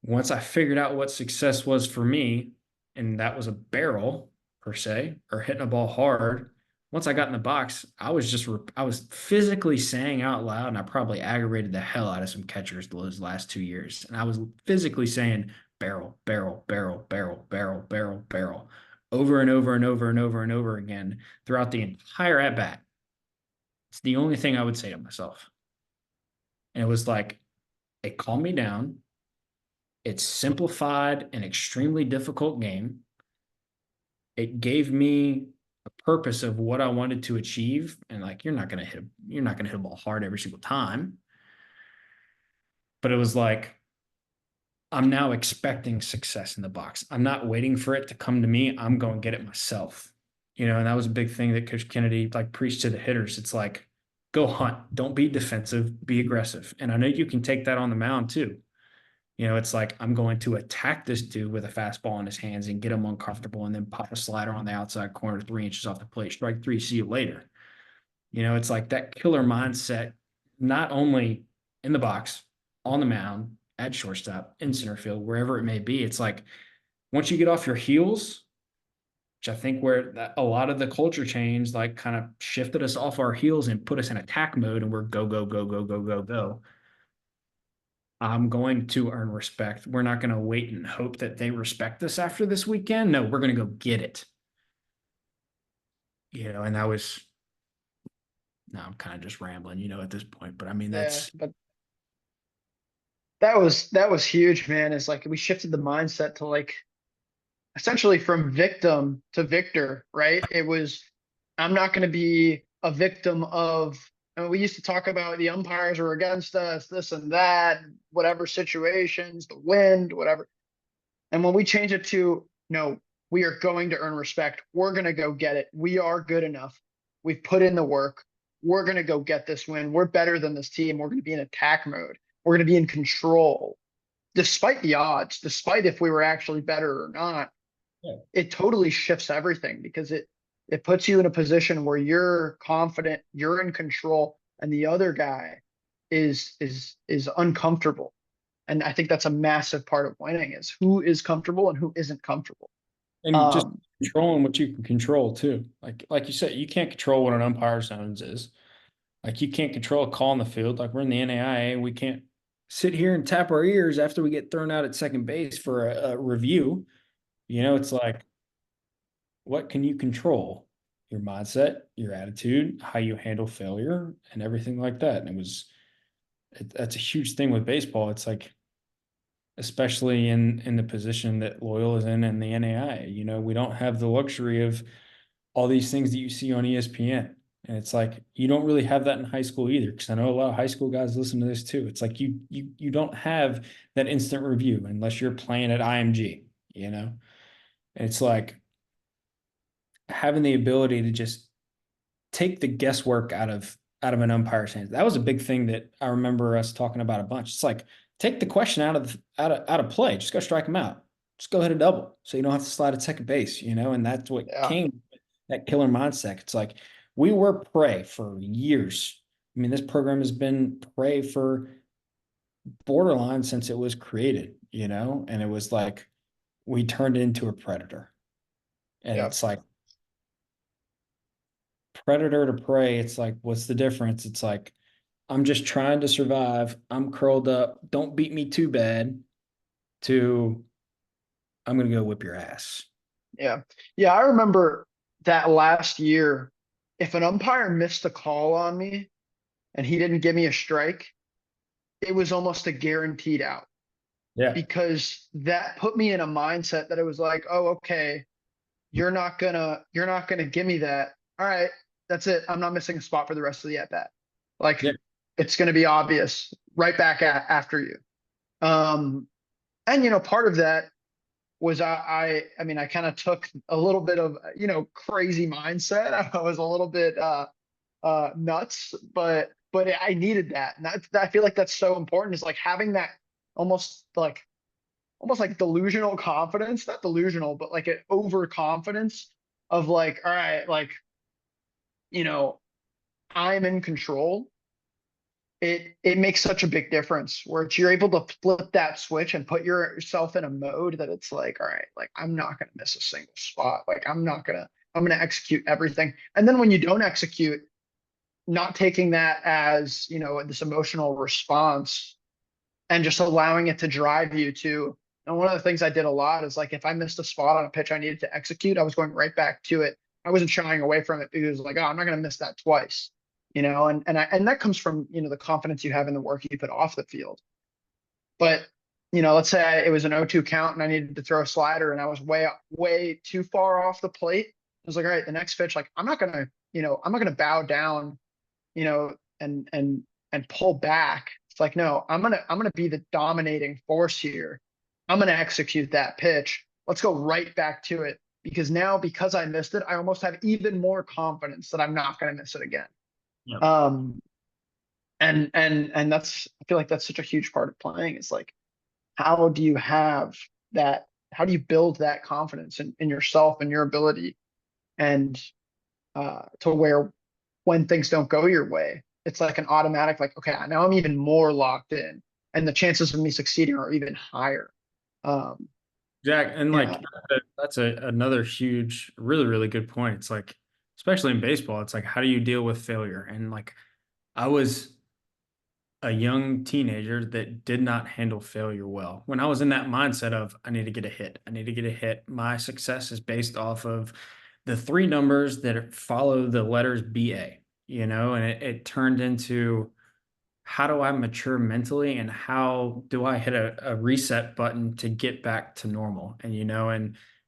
Once I figured out what success was for me, and that was a barrel per se, or hitting a ball hard, once I got in the box, I was physically saying out loud, and I probably aggravated the hell out of some catchers those last 2 years. And I was physically saying barrel, barrel, barrel, barrel, barrel, barrel, barrel, over and over and over and over and over again throughout the entire at bat. It's the only thing I would say to myself. And it was like, it calmed me down. It simplified an extremely difficult game. It gave me a purpose of what I wanted to achieve. And like, you're not gonna hit a ball hard every single time. But it was like, I'm now expecting success in the box. I'm not waiting for it to come to me. I'm going to get it myself. You know, and that was a big thing that Coach Kennedy like preached to the hitters. It's like, go hunt. Don't be defensive. Be aggressive. And I know you can take that on the mound too. You know, it's like, I'm going to attack this dude with a fastball in his hands and get him uncomfortable and then pop a slider on the outside corner 3 inches off the plate. Strike 3, see you later. You know, it's like that killer mindset, not only in the box, on the mound, at shortstop, in center field, wherever it may be. It's like, once you get off your heels, which I think where a lot of the culture change like kind of shifted us off our heels and put us in attack mode, and we're go, go, go, go, go, go, go. I'm going to earn respect. We're not going to wait and hope that they respect us after this weekend. No, we're going to go get it. You know, and that was, now I'm kind of just rambling, you know, at this point, but I mean, that's. Yeah, but that was huge, man. It's like we shifted the mindset to like essentially from victim to victor, right? It was, I'm not going to be a victim of, and we used to talk about the umpires are against us, this and that, whatever situations, the wind, whatever. And when we change it to, no, we are going to earn respect. We're going to go get it. We are good enough. We've put in the work. We're going to go get this win. We're better than this team. We're going to be in attack mode. We're going to be in control, despite the odds, despite if we were actually better or not. Yeah. It totally shifts everything because it puts you in a position where you're confident, you're in control, and the other guy is uncomfortable. And I think that's a massive part of winning, is who is comfortable and who isn't comfortable. And just controlling what you can control too. Like you said, you can't control what an umpire zones is. Like you can't control a call in the field. Like we're in the NAIA, we can't sit here and tap our ears after we get thrown out at second base for a review. It's like, what can you control? Your mindset, your attitude, how you handle failure, and everything like that. And that's a huge thing with baseball. It's like, especially in the position that Loyola is in the NAIA, we don't have the luxury of all these things that you see on ESPN. And it's like you don't really have that in high school either, because I know a lot of high school guys listen to this too. It's like you don't have that instant review unless you're playing at IMG. And it's like having the ability to just take the guesswork out of an umpire's hands. That was a big thing that I remember us talking about a bunch. It's like take the question out of play. Just go strike them out. Just go hit a double, so you don't have to slide at second base. And that's what came that killer mindset. It's like we were prey for years. I mean, this program has been prey for borderline since it was created. And it was like we turned into a predator, and it's like predator to prey. It's like, what's the difference? It's like, I'm just trying to survive. I'm curled up. Don't beat me too bad. To I'm going to go whip your ass. Yeah. Yeah. I remember that last year, if an umpire missed a call on me and he didn't give me a strike, it was almost a guaranteed out. Yeah. Because that put me in a mindset that it was like, oh, okay, you're not gonna give me that. All right, that's it. I'm not missing a spot for the rest of the at bat. Like it's gonna be obvious right back after you. And part of that was I mean, I kind of took a little bit of crazy mindset. I was a little bit nuts, but I needed that, and I feel like that's so important. Is like having that almost like delusional confidence, not delusional, but like an overconfidence of like, all right, like, I'm in control. It makes such a big difference where you're able to flip that switch and put yourself in a mode that it's like, all right, like I'm not going to miss a single spot. Like I'm going to execute everything. And then when you don't execute, not taking that as, this emotional response and just allowing it to drive you to. And one of the things I did a lot is like, if I missed a spot on a pitch I needed to execute, I was going right back to it. I wasn't shying away from it because like, oh, I'm not going to miss that twice, and that comes from, the confidence you have in the work you put off the field. But, let's say it was an 0-2 count and I needed to throw a slider and I was way too far off the plate. I was like, all right, the next pitch, like, I'm not going to bow down, and pull back. It's like, no, I'm gonna be the dominating force here. I'm gonna execute that pitch. Let's go right back to it, because I missed it, I almost have even more confidence that I'm not gonna miss it again. Yep. And that's, I feel like that's such a huge part of playing. Is like, how do you have that? How do you build that confidence in yourself and your ability, and to where when things don't go your way, it's like an automatic, like, okay, now I'm even more locked in and the chances of me succeeding are even higher. Jack, and like that's another huge, really, really good point. It's like, especially in baseball, it's like, how do you deal with failure? And like, I was a young teenager that did not handle failure well. When I was in that mindset of, I need to get a hit, I need to get a hit. My success is based off of the three numbers that follow the letters BA, and it turned into, how do I mature mentally and how do I hit a reset button to get back to normal? And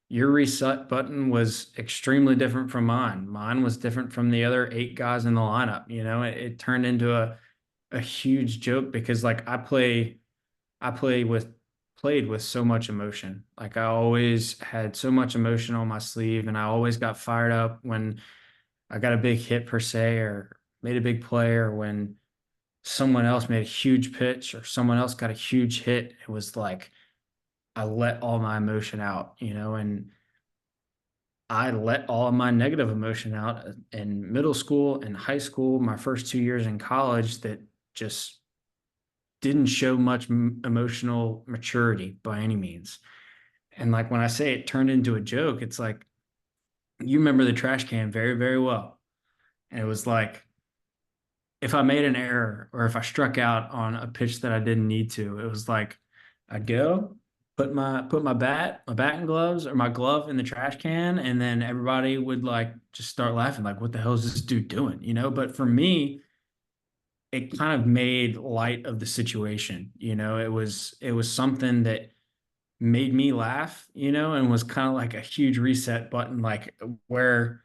your reset button was extremely different from mine. Mine was different from the other 8 guys in the lineup. It turned into a huge joke, because like played with so much emotion. Like I always had so much emotion on my sleeve, and I always got fired up when I got a big hit per se, or made a big play, or when someone else made a huge pitch or someone else got a huge hit. It was like I let all my emotion out, and I let all of my negative emotion out in middle school and high school, my first 2 years in college, that just didn't show much emotional maturity by any means. And like when I say it turned into a joke, it's like, you remember the trash can very, very well. And it was like, if I made an error or if I struck out on a pitch that I didn't need to, it was like I'd go put my batting gloves or my glove in the trash can, and then everybody would like just start laughing, like, what the hell is this dude doing? But for me, it kind of made light of the situation. It was something that made me laugh, and was kind of like a huge reset button, like where,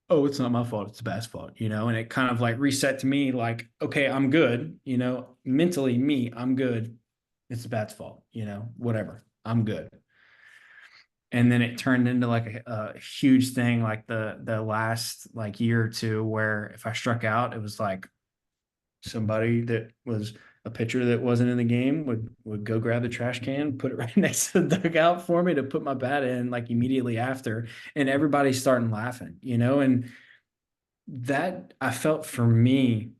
oh, it's not my fault, it's the bat's fault, and it kind of like reset to me, like, okay, I'm good, mentally, I'm good. It's the bat's fault, whatever, I'm good. And then it turned into like a huge thing, like the last like year or two, where if I struck out, it was like somebody that was a pitcher that wasn't in the game would go grab the trash can, put it right next to the dugout for me to put my bat in like immediately after, and everybody's starting laughing, and that I felt for me,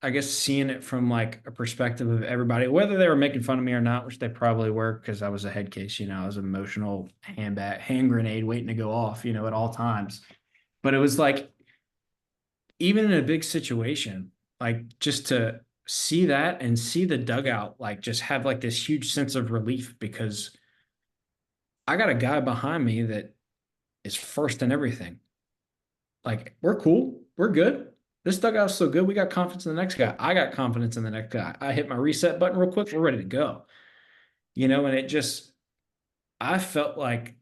I guess seeing it from like a perspective of everybody, whether they were making fun of me or not, which they probably were because I was a head case, I was an emotional hand grenade waiting to go off, at all times. But it was like, even in a big situation, like just to see that and see the dugout, like just have like this huge sense of relief, because I got a guy behind me that is first in everything. Like, we're cool. We're good. This dugout's so good. We got confidence in the next guy. I got confidence in the next guy. I hit my reset button real quick. We're ready to go. And it just, I felt like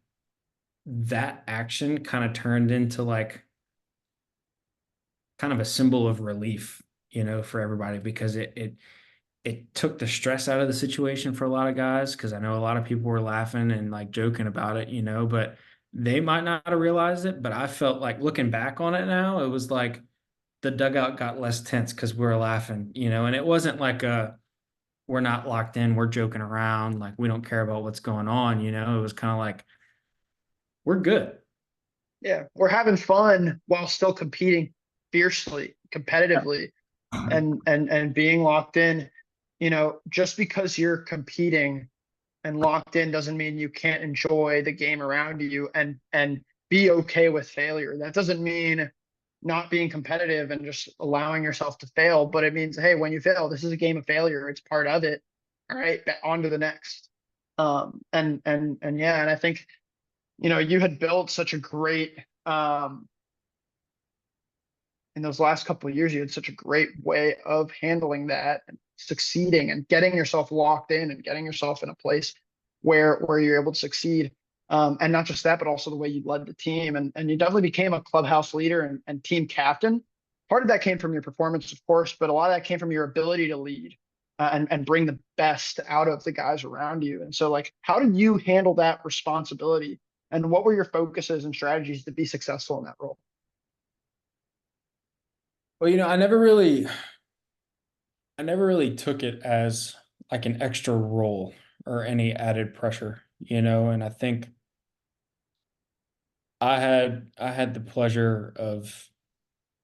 that action kind of turned into like kind of a symbol of relief, for everybody, because it took the stress out of the situation for a lot of guys. Cause I know a lot of people were laughing and like joking about it, but they might not have realized it. But I felt like, looking back on it now, it was like the dugout got less tense because we were laughing, and it wasn't like we're not locked in, we're joking around, like we don't care about what's going on, it was kind of like, we're good. Yeah, we're having fun while still competing fiercely, competitively, and being locked in. Just because you're competing and locked in doesn't mean you can't enjoy the game around you and be okay with failure. That doesn't mean not being competitive and just allowing yourself to fail, but it means, hey, when you fail, this is a game of failure. It's part of it. All right, on to the next. And yeah, and I think you had built such a great in those last couple of years, you had such a great way of handling that and succeeding and getting yourself locked in and getting yourself in a place where you're able to succeed. And not just that, but also the way you led the team, and you definitely became a clubhouse leader and team captain. Part of that came from your performance, of course, but a lot of that came from your ability to lead and bring the best out of the guys around you. And so, like, how did you handle that responsibility? And what were your focuses and strategies to be successful in that role? Well, I never really took it as like an extra role or any added pressure, and I think I had the pleasure of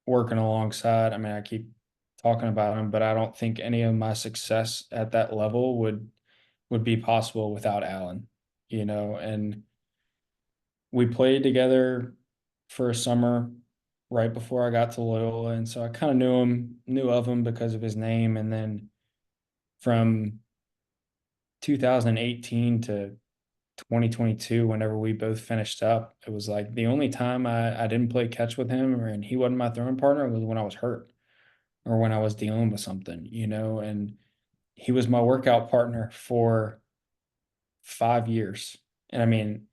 working alongside. I mean, I keep talking about him, but I don't think any of my success at that level would be possible without Alan, and we played together for a summer right before I got to Loyola, and so I kind of knew of him because of his name. And then from 2018 to 2022, whenever we both finished up, it was like the only time I didn't play catch with him, and he wasn't my throwing partner, was when I was hurt or when I was dealing with something, and he was my workout partner for 5 years. And I mean,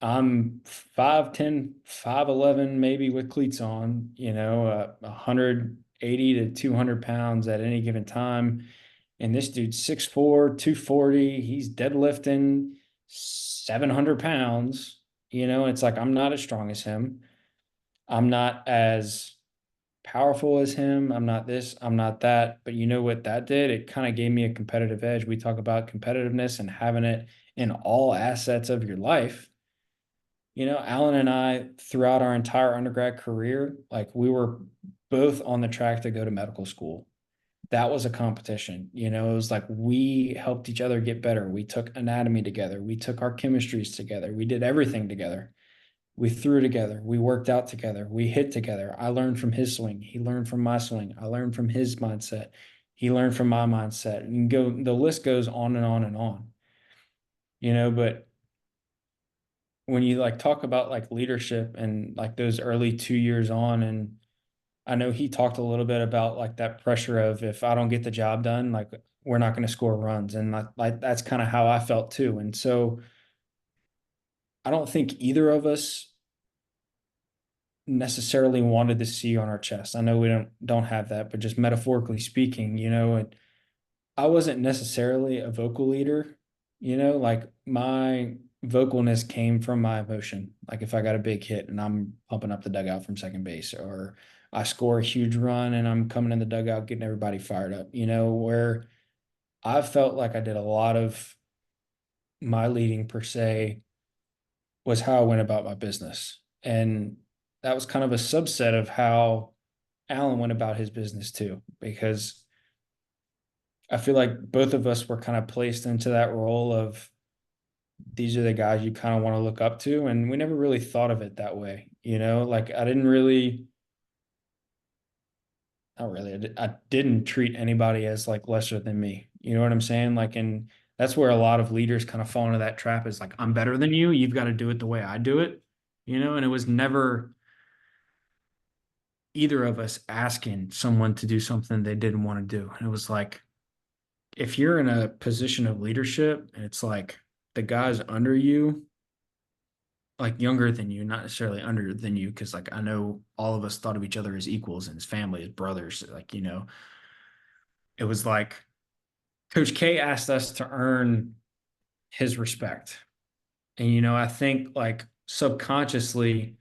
I'm 5'10", 5'11", maybe with cleats on, 180 to 200 pounds at any given time. And this dude's 6'4", 240. He's deadlifting 700 pounds. It's like, I'm not as strong as him. I'm not as powerful as him. I'm not this, I'm not that. But you know what that did? It kind of gave me a competitive edge. We talk about competitiveness and having it in all assets of your life. Alan and I, throughout our entire undergrad career, like, we were both on the track to go to medical school. That was a competition. It was like we helped each other get better. We took anatomy together. We took our chemistries together. We did everything together. We threw together. We worked out together. We hit together. I learned from his swing. He learned from my swing. I learned from his mindset. He learned from my mindset. And the list goes on and on and on. But when you like talk about like leadership and like those early 2 years on, and I know he talked a little bit about like that pressure of if I don't get the job done, like we're not going to score runs. And like that's kind of how I felt too. And so I don't think either of us necessarily wanted to see on our chest. I know we don't have that, but just metaphorically speaking, and I wasn't necessarily a vocal leader, like my vocalness came from my emotion. Like if I got a big hit and I'm pumping up the dugout from second base, or I score a huge run and I'm coming in the dugout getting everybody fired up, where I felt like I did a lot of my leading per se was how I went about my business. And that was kind of a subset of how Alan went about his business too, because I feel like both of us were kind of placed into that role of these are the guys you kind of want to look up to. And we never really thought of it that way. Like I didn't really, not really, I didn't treat anybody as like lesser than me. You know what I'm saying? Like, and that's where a lot of leaders kind of fall into that trap is like, I'm better than you. You've got to do it the way I do it, and it was never either of us asking someone to do something they didn't want to do. And it was like, if you're in a position of leadership and it's like the guys under you, like younger than you, not necessarily under than you, because like I know all of us thought of each other as equals and as family, as brothers. Like, it was like Coach K asked us to earn his respect. And, I think like subconsciously,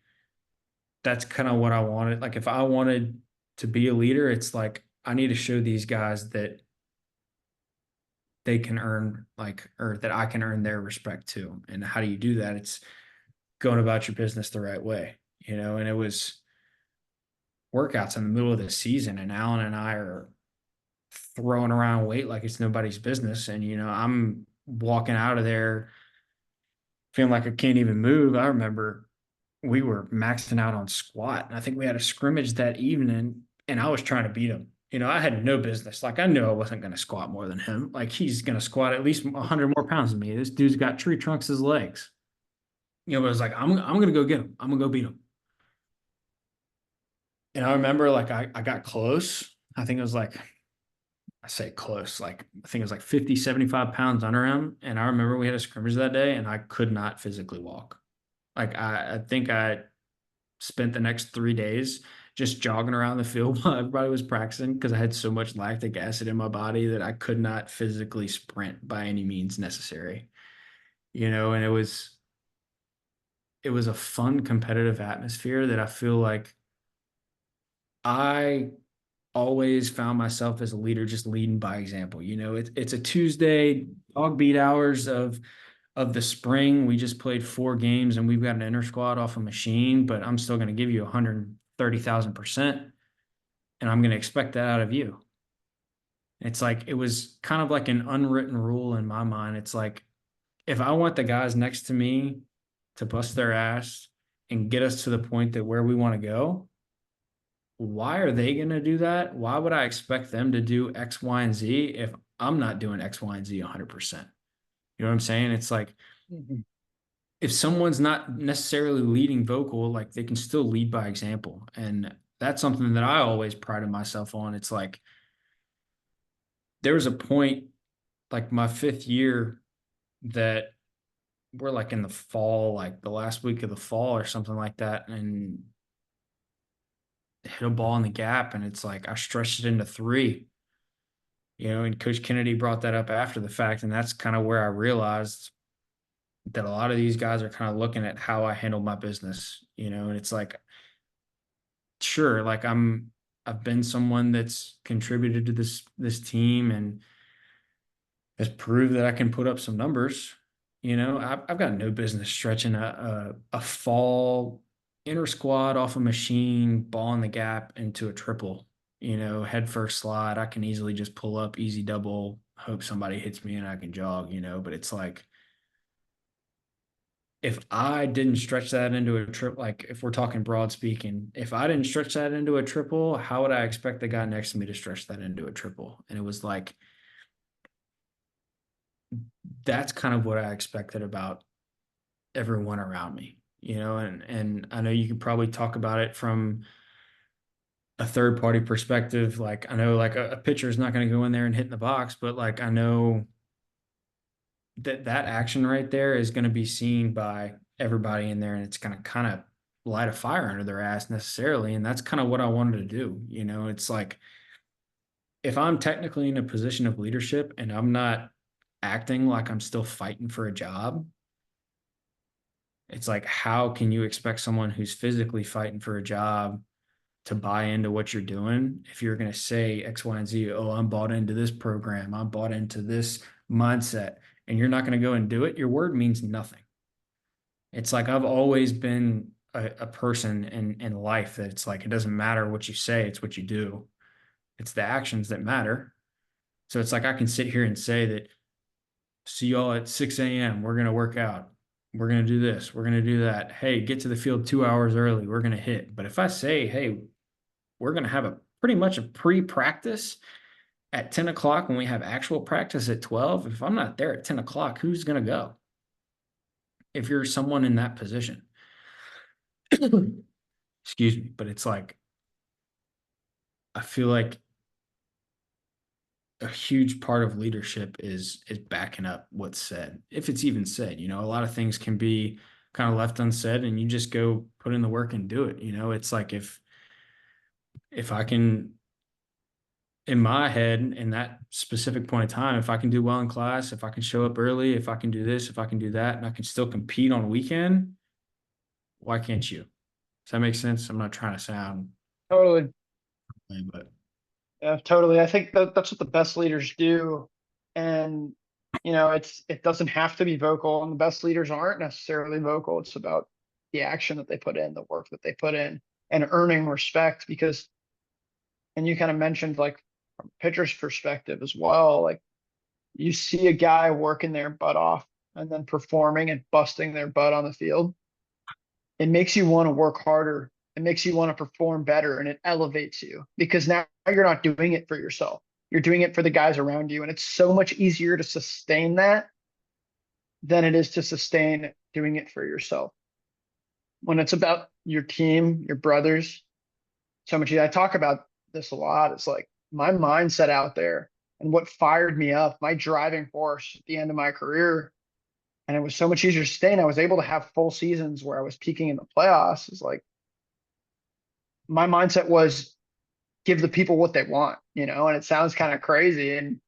that's kind of what I wanted. Like if I wanted to be a leader, it's like I need to show these guys that they can earn like, or that I can earn their respect too. And how do you do that? It's going about your business the right way, and it was workouts in the middle of the season and Alan and I are throwing around weight like it's nobody's business. And, I'm walking out of there feeling like I can't even move. I remember we were maxing out on squat and I think we had a scrimmage that evening and I was trying to beat him. I had no business. Like I knew I wasn't going to squat more than him. Like he's going to squat at least 100 more pounds than me. This dude's got tree trunks as legs. But it was like, I'm going to go get him. I'm going to go beat him. And I remember like I got close. I think it was like, I say close, like I think it was like 50, 75 pounds under him. And I remember we had a scrimmage that day and I could not physically walk. Like I think I spent the next 3 days just jogging around the field while everybody was practicing because I had so much lactic acid in my body that I could not physically sprint by any means necessary. And it was a fun competitive atmosphere that I feel like I always found myself as a leader just leading by example. It's a Tuesday, dog beat hours of the spring. We just played 4 games and we've got an inner squad off a machine, but I'm still going to give you 130,000%. And I'm going to expect that out of you. It's like, it was kind of like an unwritten rule in my mind. It's like, if I want the guys next to me to bust their ass and get us to the point that where we want to go, why are they going to do that? Why would I expect them to do X, Y, and Z if I'm not doing X, Y, and Z 100%? You know what I'm saying? It's like, if someone's not necessarily leading vocal, like they can still lead by example. And that's something that I always prided myself on. It's like, there was a point, like my 5th year, that we're like in the fall, like the last week of the fall or something like that. And hit a ball in the gap and it's like I stretched it into 3, and Coach Kennedy brought that up after the fact. And that's kind of where I realized that a lot of these guys are kind of looking at how I handle my business, and it's like, sure, like I've been someone that's contributed to this team and has proved that I can put up some numbers. I've got no business stretching a fall inner squad off a machine, ball in the gap into a triple, head first slide. I can easily just pull up, easy double, hope somebody hits me and I can jog, but it's like, if I didn't stretch that into a triple, like if we're talking broad speaking, if I didn't stretch that into a triple, how would I expect the guy next to me to stretch that into a triple? And it was like, that's kind of what I expected about everyone around me, and I know you could probably talk about it from a third party perspective. Like I know like a pitcher is not going to go in there and hit in the box, but like I know that action right there is going to be seen by everybody in there, and it's going to kind of light a fire under their ass necessarily. And that's kind of what I wanted to do. It's like, if I'm technically in a position of leadership and I'm not acting like I'm still fighting for a job, it's like, how can you expect someone who's physically fighting for a job to buy into what you're doing if you're going to say X, Y, and Z? Oh, I'm bought into this program, I'm bought into this mindset, and you're not going to go and do it. Your word means nothing. It's like, I've always been a person in life that it's like, it doesn't matter what you say, it's what you do. It's the actions that matter. So it's like, I can sit here and say that, see y'all at 6 a.m. We're going to work out. We're going to do this. We're going to do that. Hey, get to the field 2 hours early. We're going to hit. But if I say, hey, we're going to have a pretty much a pre-practice at 10 o'clock when we have actual practice at 12, if I'm not there at 10 o'clock, who's going to go? If you're someone in that position. Excuse me. But it's like, I feel like a huge part of leadership is backing up what's said, if it's even said. A lot of things can be kind of left unsaid, and you just go put in the work and do it. It's like, if I can, in my head, in that specific point in time, if I can do well in class, if I can show up early, if I can do this, if I can do that, and I can still compete on weekend, why can't you? Does that make sense? I'm not trying to sound, Totally. but Yeah, totally. I think that's what the best leaders do. And, it doesn't have to be vocal, and the best leaders aren't necessarily vocal. It's about the action that they put in, the work that they put in, and earning respect. Because, and you kind of mentioned, like, from a pitcher's perspective as well, like, you see a guy working their butt off and then performing and busting their butt on the field. It makes you want to work harder. It makes you want to perform better, and it elevates you, because now you're not doing it for yourself. You're doing it for the guys around you. And it's so much easier to sustain that than it is to sustain doing it for yourself. When it's about your team, your brothers, so much. I talk about this a lot. It's like my mindset out there and what fired me up, my driving force at the end of my career. And it was so much easier to sustain. I was able to have full seasons where I was peaking in the playoffs. It's like, my mindset was, give the people what they want, and it sounds kind of crazy, and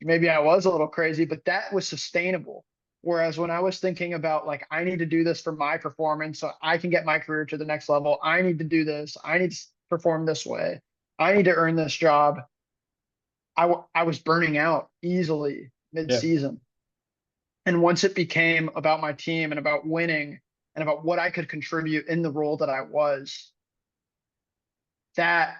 maybe I was a little crazy, but that was sustainable. Whereas when I was thinking about, like, I need to do this for my performance so I can get my career to the next level, I need to do this, I need to perform this way, I need to earn this job, I was burning out easily mid-season. And once it became about my team and about winning and about what I could contribute in the role that I was, that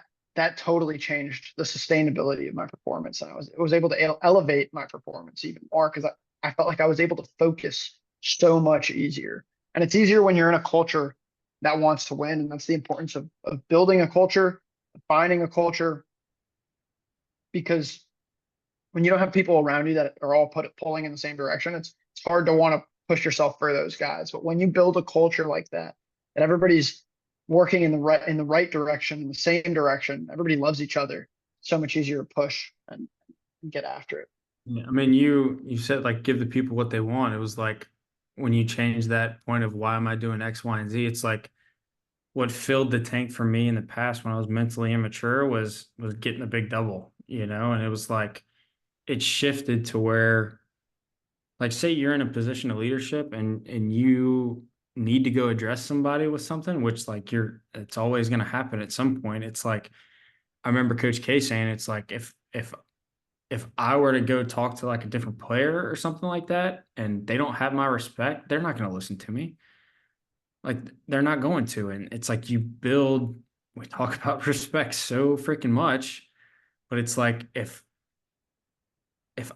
totally changed the sustainability of my performance. And I was able to elevate my performance even more, because I felt like I was able to focus so much easier. And it's easier when you're in a culture that wants to win. And that's the importance of building a culture, finding a culture, because when you don't have people around you that are all pulling in the same direction, it's hard to want to push yourself for those guys. But when you build a culture like that everybody's working in the right direction, in the same direction, everybody loves each other, so much easier to push and get after it. yeah, I mean, you said, like, give the people what they want. It was like, when you change that point of why am I doing X, Y, and Z, it's like, what filled the tank for me in the past when I was mentally immature was getting a big double, and it was like, it shifted to where, like, say you're in a position of leadership and you need to go address somebody with something, which, like, it's always going to happen at some point. It's like, I remember Coach K saying, it's like, if I were to go talk to, like, a different player or something like that, and they don't have my respect, they're not going to listen to me. Like, they're not going to. And it's like, we talk about respect so freaking much, but it's like, if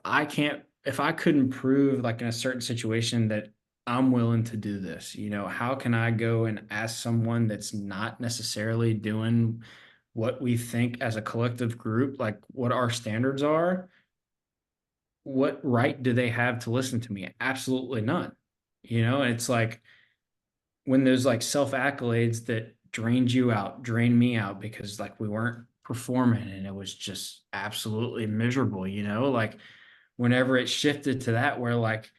I couldn't prove, like, in a certain situation that I'm willing to do this. How can I go and ask someone that's not necessarily doing what we think as a collective group, like what our standards are? What right do they have to listen to me? Absolutely none. And it's like when there's like self accolades that drained you out, drained me out because like we weren't performing and it was just absolutely miserable, like whenever it shifted to that where like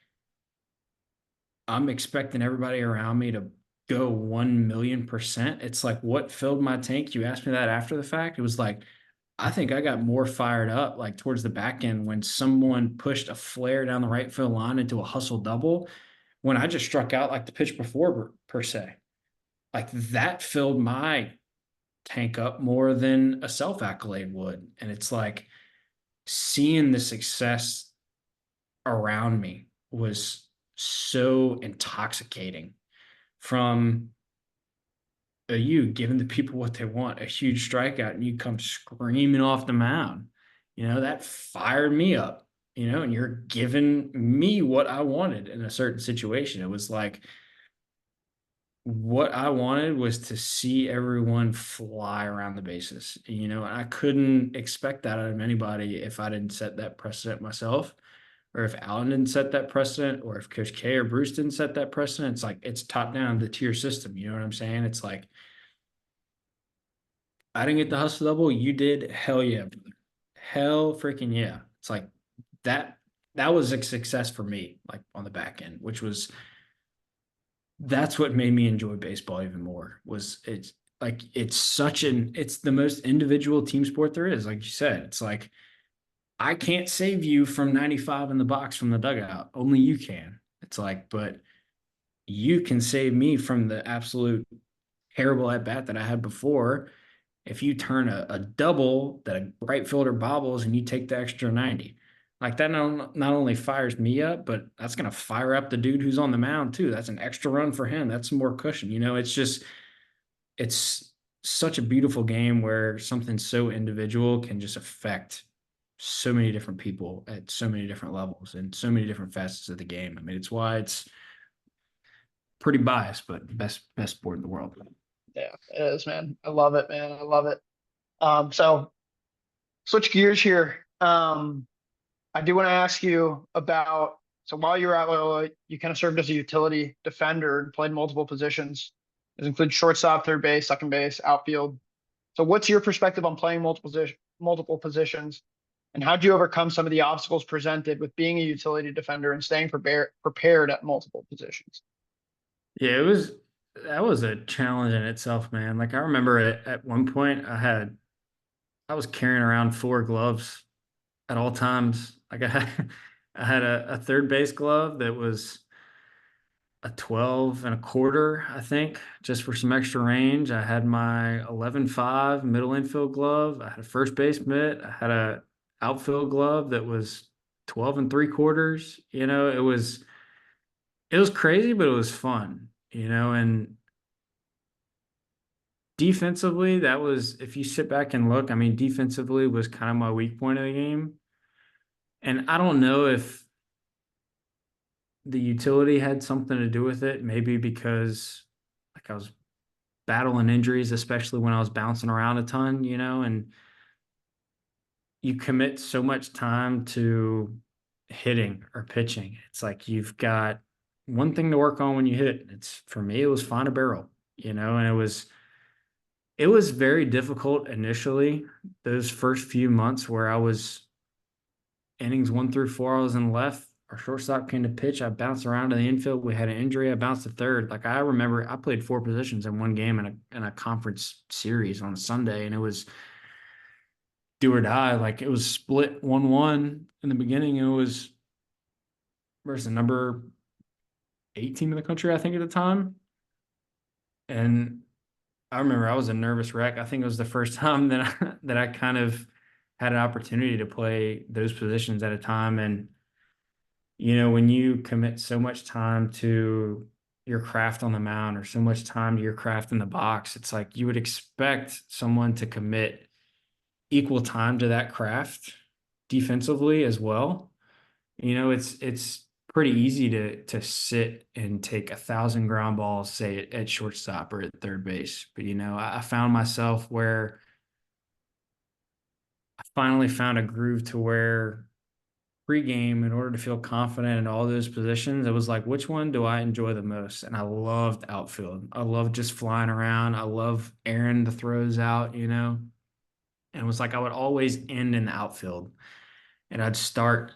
I'm expecting everybody around me to go 1,000,000%. It's like what filled my tank? You asked me that after the fact. It was like, I think I got more fired up like towards the back end when someone pushed a flare down the right field line into a hustle double when I just struck out like the pitch before per se. Like that filled my tank up more than a self accolade would. And it's like seeing the success around me was so intoxicating from you giving the people what they want, a huge strikeout, and you come screaming off the mound. That fired me up, and you're giving me what I wanted in a certain situation. It was like what I wanted was to see everyone fly around the bases, and I couldn't expect that out of anybody if I didn't set that precedent myself, or if Allen didn't set that precedent, or if Coach K or Bruce didn't set that precedent. It's like it's top down the tier system. You know what I'm saying? It's like I didn't get the hustle double. You did. Hell yeah, brother. Hell freaking yeah. It's like that. That was a success for me, like on the back end, which was that's what made me enjoy baseball even more. Was it's like it's the most individual team sport there is. Like you said, it's like I can't save you from 95 in the box from the dugout. Only you can. It's like, but you can save me from the absolute terrible at bat that I had before if you turn a double that a right fielder bobbles and you take the extra 90. Like that not only fires me up, but that's going to fire up the dude who's on the mound too. That's an extra run for him. That's some more cushion. It's such a beautiful game where something so individual can just affect so many different people at so many different levels and so many different facets of the game. I mean, it's why it's pretty biased, but best sport in the world. Yeah, it is, man. I love it, man. I love it. So switch gears here. I do want to ask you about, so while you were at Loyola, you kind of served as a utility defender and played multiple positions. This includes shortstop, third base, second base, outfield. So what's your perspective on playing multiple positions? And how do you overcome some of the obstacles presented with being a utility defender and staying prepared at multiple positions? Yeah, that was a challenge in itself, man. Like I remember at one point I was carrying around 4 gloves at all times. Like I had a third base glove that was a 12 and a quarter, I think, just for some extra range. I had my 11.5 middle infield glove. I had a first base mitt. I had a outfield glove that was 12 and 3/4. It was crazy, but it was fun, and defensively, that was, if you sit back and look, I mean, defensively was kind of my weak point of the game. And I don't know if the utility had something to do with it, maybe because like I was battling injuries, especially when I was bouncing around a ton, and you commit so much time to hitting or pitching. It's like you've got one thing to work on when you hit. It's for me, it was find a barrel, and it was very difficult initially, those first few months where I was innings 1 through 4, I was in left. Our shortstop came to pitch. I bounced around to the infield. We had an injury. I bounced to third. Like I remember, I played 4 positions in one game in a conference series on a Sunday, and it was do or die. Like it was split 1-1 in the beginning. It was versus the number 8 team in the country, I think, at the time. And I remember I was a nervous wreck. I think it was the first time that I kind of had an opportunity to play those positions at a time. And when you commit so much time to your craft on the mound or so much time to your craft in the box, it's like you would expect someone to commit equal time to that craft defensively as well. It's pretty easy to sit and take 1,000 ground balls, say at shortstop or at third base. But I found myself where I finally found a groove to where pregame, in order to feel confident in all those positions, it was like, which one do I enjoy the most? And I loved outfield. I love just flying around. I love airing the throws out, and it was like I would always end in the outfield. And I'd start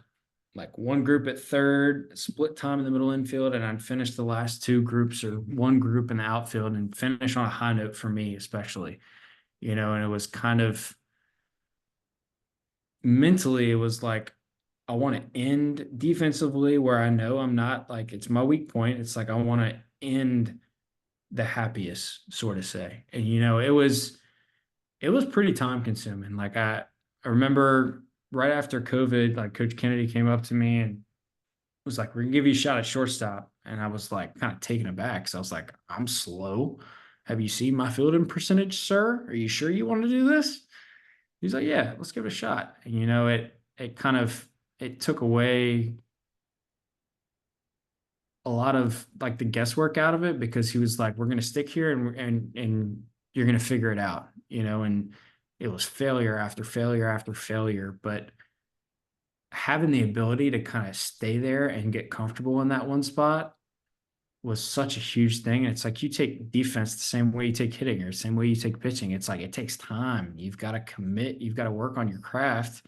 like one group at third, split time in the middle infield, and I'd finish the last two groups or one group in the outfield and finish on a high note for me, especially, and it was kind of mentally, it was like, I want to end defensively where I know I'm not, like, it's my weak point. It's like I want to end the happiest, sort of say. And it was pretty time consuming. Like I remember right after COVID, like Coach Kennedy came up to me and was like, "We're gonna give you a shot at shortstop." And I was like kind of taken aback. So I was like, "I'm slow. Have you seen my fielding percentage, sir? Are you sure you want to do this?" He's like, "Yeah, let's give it a shot." And it kind of it took away a lot of like the guesswork out of it, because he was like, "We're gonna stick here and you're gonna figure it out," and it was failure after failure after failure. But having the ability to kind of stay there and get comfortable in that one spot was such a huge thing. And it's like you take defense the same way you take hitting or the same way you take pitching. It's like it takes time. You've got to commit, you've got to work on your craft,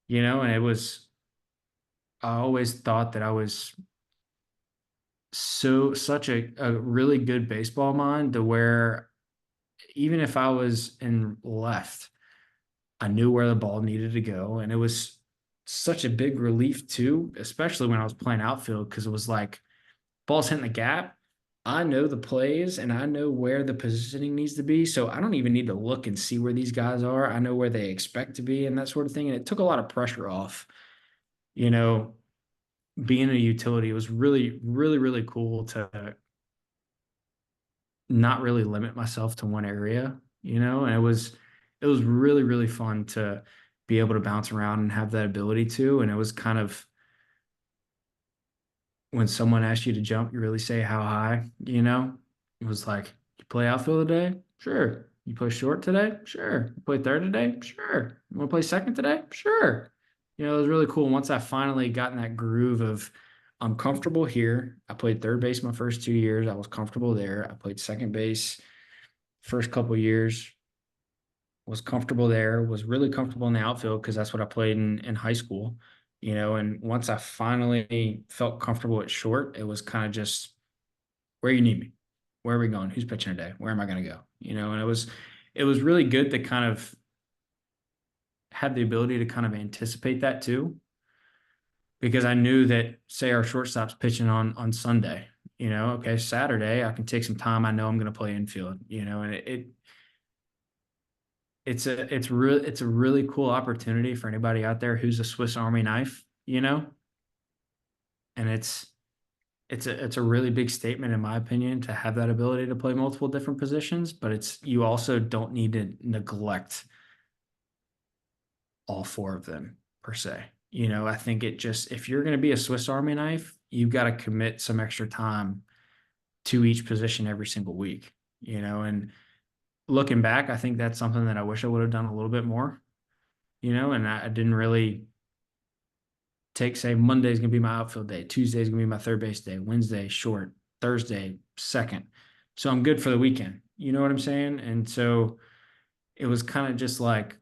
and I always thought that I was such a really good baseball mind, to where even if I was in left, I knew where the ball needed to go. And it was such a big relief too, especially when I was playing outfield, because it was like ball's hitting the gap. I know the plays and I know where the positioning needs to be. So I don't even need to look and see where these guys are. I know where they expect to be and that sort of thing. And it took a lot of pressure off, you know, being a utility. It was really, really, really cool to not really limit myself to one area, and it was really, really fun to be able to bounce around and have that ability to. And it was kind of, when someone asks you to jump, you really say how high. It was like, you play outfield today? Sure. You play short today? Sure. You play third today? Sure. You want to play second today? Sure. It was really cool. Once I finally got in that groove of, I'm comfortable here. I played third base my first 2 years. I was comfortable there. I played second base first couple of years, was comfortable there, was really comfortable in the outfield because that's what I played in high school, and once I finally felt comfortable at short, it was kind of just, where you need me, where are we going, who's pitching today, where am I going to go, and it was really good to kind of have the ability to kind of anticipate that too, because I knew that, say our shortstop's pitching on Sunday, okay, Saturday I can take some time. I know I'm going to play infield, and it's a really cool opportunity for anybody out there who's a Swiss Army knife, and it's a really big statement, in my opinion, to have that ability to play multiple different positions. But you also don't need to neglect all four of them per se. I think if you're going to be a Swiss Army knife, you've got to commit some extra time to each position every single week, and looking back, I think that's something that I wish I would have done a little bit more, and I didn't really say Monday's going to be my outfield day, Tuesday's going to be my third base day, Wednesday short, Thursday second. So I'm good for the weekend. You know what I'm saying? And so it was kind of just like,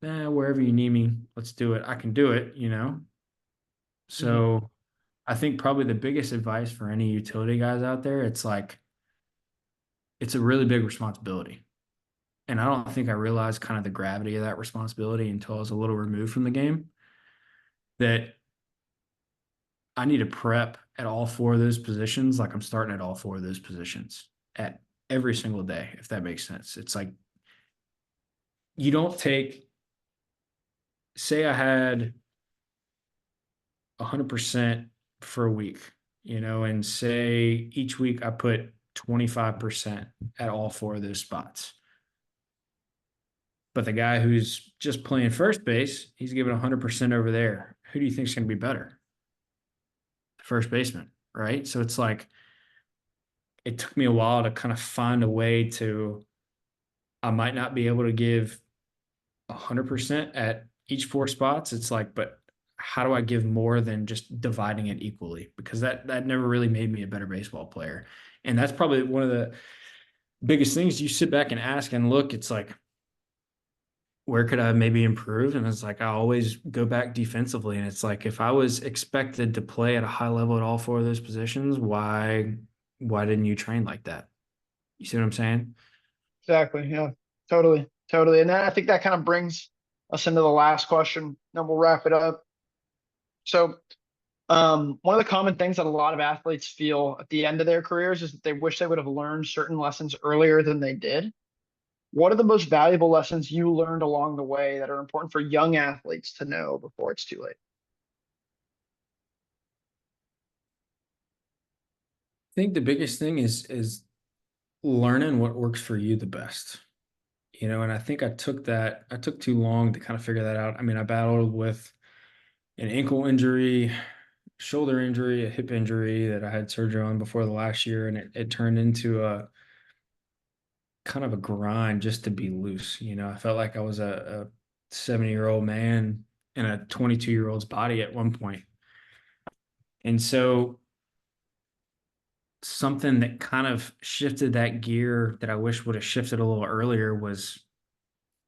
wherever you need me, let's do it. I can do it, So I think probably the biggest advice for any utility guys out there, it's like, it's a really big responsibility. And I don't think I realized kind of the gravity of that responsibility until I was a little removed from the game, that I need to prep at all four of those positions. Like, I'm starting at all four of those positions at every single day, if that makes sense. It's like, you don't say I had 100% for a week, and say each week I put 25% at all four of those spots. But the guy who's just playing first base, he's giving 100% over there. Who do you think is going to be better? first baseman, right? So it's like it took me a while to kind of find a way to, I might not be able to give 100% at each four spots. It's like, but how do I give more than just dividing it equally? Because that never really made me a better baseball player. And that's probably one of the biggest things. You sit back and ask and look, it's like, where could I maybe improve? And it's like I always go back defensively. And it's like if I was expected to play at a high level at all four of those positions, why didn't you train like that? You see what I'm saying? Exactly. Yeah, totally. Totally. And then I think that kind of brings us into the last question, then we'll wrap it up. So, one of the common things that a lot of athletes feel at the end of their careers is that they wish they would have learned certain lessons earlier than they did. What are the most valuable lessons you learned along the way that are important for young athletes to know before it's too late? I think the biggest thing is learning what works for you the best. And I think I took too long to kind of figure that out. I mean, I battled with an ankle injury, shoulder injury, a hip injury that I had surgery on before the last year, and it turned into a kind of a grind just to be loose. I felt like I was a 70-year-old man in a 22-year-old's body at one point. And so something that kind of shifted that gear that I wish would have shifted a little earlier was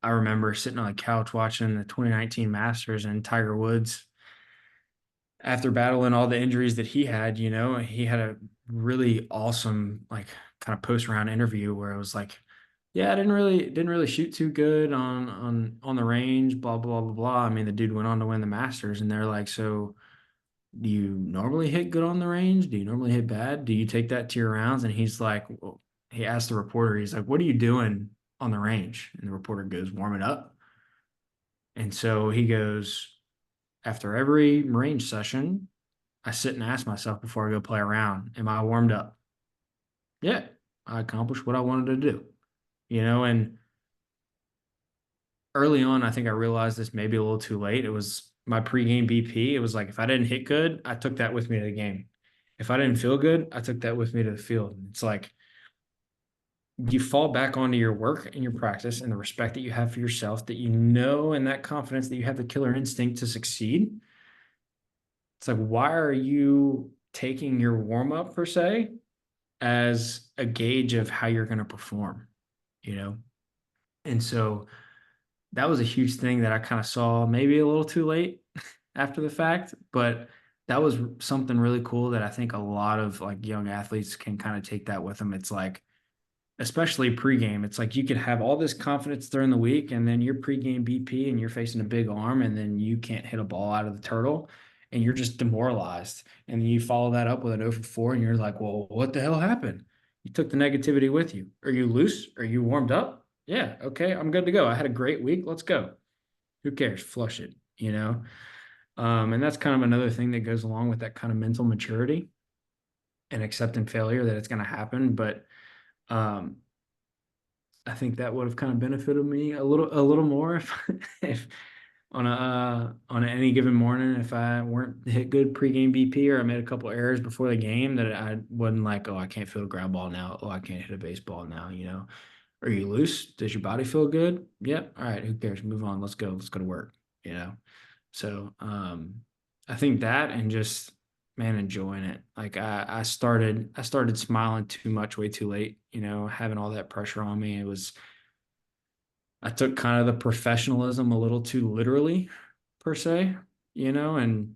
I remember sitting on the couch watching the 2019 Masters and Tiger Woods after battling all the injuries that he had a really awesome like kind of post round interview where it was like, yeah, I didn't really shoot too good on the range, blah blah blah blah. I mean, the dude went on to win the Masters, and they're like, so do you normally hit good on the range? Do you normally hit bad? Do you take that to your rounds? And he's like, well, he asked the reporter, he's like, what are you doing on the range? And the reporter goes, warming up. And so he goes, after every range session, I sit and ask myself before I go play around, am I warmed up? Yeah, I accomplished what I wanted to do, and early on, I think I realized this maybe a little too late. It was my pregame BP. It was like if I didn't hit good, I took that with me to the game. If I didn't feel good, I took that with me to the field. It's like you fall back onto your work and your practice and the respect that you have for yourself, that and that confidence that you have the killer instinct to succeed. It's like, why are you taking your warm up per se as a gauge of how you're going to perform, you know? And so that was a huge thing that I kind of saw maybe a little too late after the fact, but that was something really cool that I think a lot of like young athletes can kind of take that with them. It's like, especially pregame, it's like you can have all this confidence during the week and then your pregame BP and you're facing a big arm and then you can't hit a ball out of the turtle and you're just demoralized. And then you follow that up with an 0 for 4 and you're like, well, what the hell happened? You took the negativity with you. Are you loose? Are you warmed up? Yeah, okay, I'm good to go. I had a great week. Let's go. Who cares? Flush it. And that's kind of another thing that goes along with that kind of mental maturity and accepting failure, that it's going to happen. But um, I think that would have kind of benefited me a little more if on any given morning, if I weren't hit good pregame BP or I made a couple errors before the game, that I wasn't like, oh, I can't feel a ground ball now. Oh, I can't hit a baseball now. Are you loose? Does your body feel good? Yep. All right. Who cares? Move on. Let's go. Let's go to work. So I think that, and just, man, enjoying it. Like I started smiling too much way too late, having all that pressure on me. I took kind of the professionalism a little too literally per se, and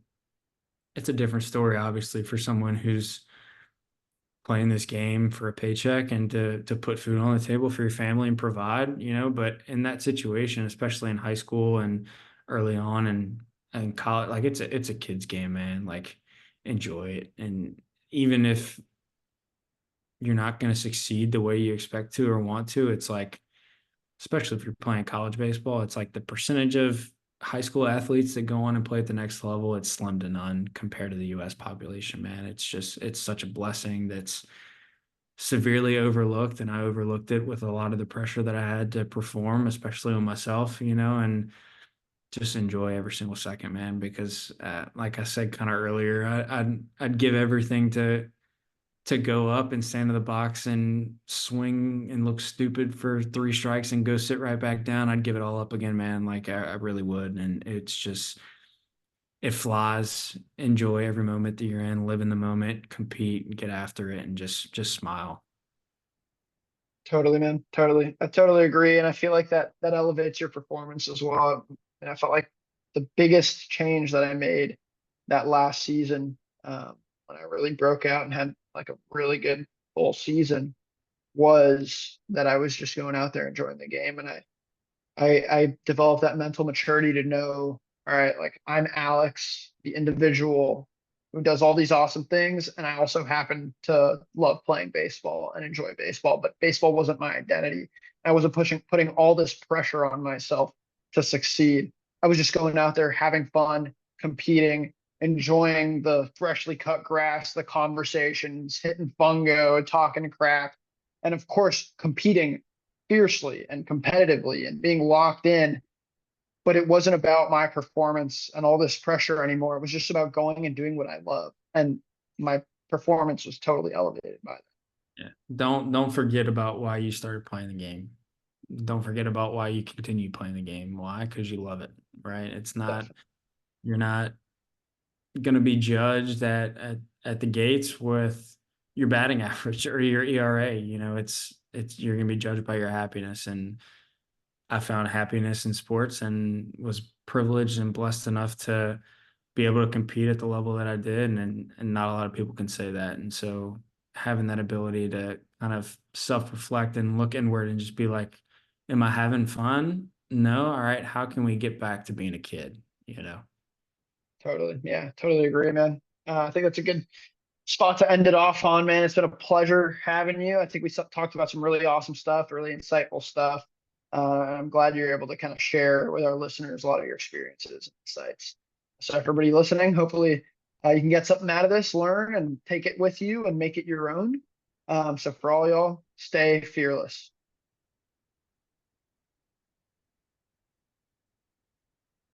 it's a different story, obviously, for someone who's playing this game for a paycheck and to put food on the table for your family and provide, but in that situation, especially in high school and early on and college, like it's a kid's game, man. Like, enjoy it. And even if you're not going to succeed the way you expect to or want to, it's like, especially if you're playing college baseball, it's like the percentage of high school athletes that go on and play at the next level, it's slim to none compared to the US population, man. It's such a blessing that's severely overlooked. And I overlooked it with a lot of the pressure that I had to perform, especially on myself, and just enjoy every single second, man, because like I said kind of earlier, I'd give everything to go up and stand in the box and swing and look stupid for 3 strikes and go sit right back down. I'd give it all up again, man. Like I really would. And it's just, it flies. Enjoy every moment that you're in, live in the moment, compete, and get after it, and just smile. Totally, man. Totally. I totally agree. And I feel like that elevates your performance as well. And I felt like the biggest change that I made that last season, when I really broke out and had like a really good full season, was that I was just going out there enjoying the game. And I developed that mental maturity to know, all right, like I'm Alex, the individual who does all these awesome things. And I also happen to love playing baseball and enjoy baseball, but baseball wasn't my identity. I wasn't putting all this pressure on myself to succeed. I was just going out there having fun, competing, enjoying the freshly cut grass, the conversations, hitting fungo, talking crap, and of course, competing fiercely and competitively and being locked in. But it wasn't about my performance and all this pressure anymore. It was just about going and doing what I love. And my performance was totally elevated by that. Yeah. Don't forget about why you started playing the game. Don't forget about why you continue playing the game. Why? Because you love it, right? It's not, Definitely. you're not going to be judged at the gates with your batting average or your ERA. You know, it's you're going to be judged by your happiness. And I found happiness in sports and was privileged and blessed enough to be able to compete at the level that I did. And not a lot of people can say that. And so having that ability to kind of self-reflect and look inward and just be like, am I having fun? No. All right. How can we get back to being a kid? You know? Totally. Yeah, totally agree, man. I think that's a good spot to end it off on, man. It's been a pleasure having you. I think we talked about some really awesome stuff, really insightful stuff. I'm glad you're able to kind of share with our listeners a lot of your experiences and insights. So, for everybody listening, hopefully you can get something out of this, learn, and take it with you and make it your own. So, for all y'all, stay fearless.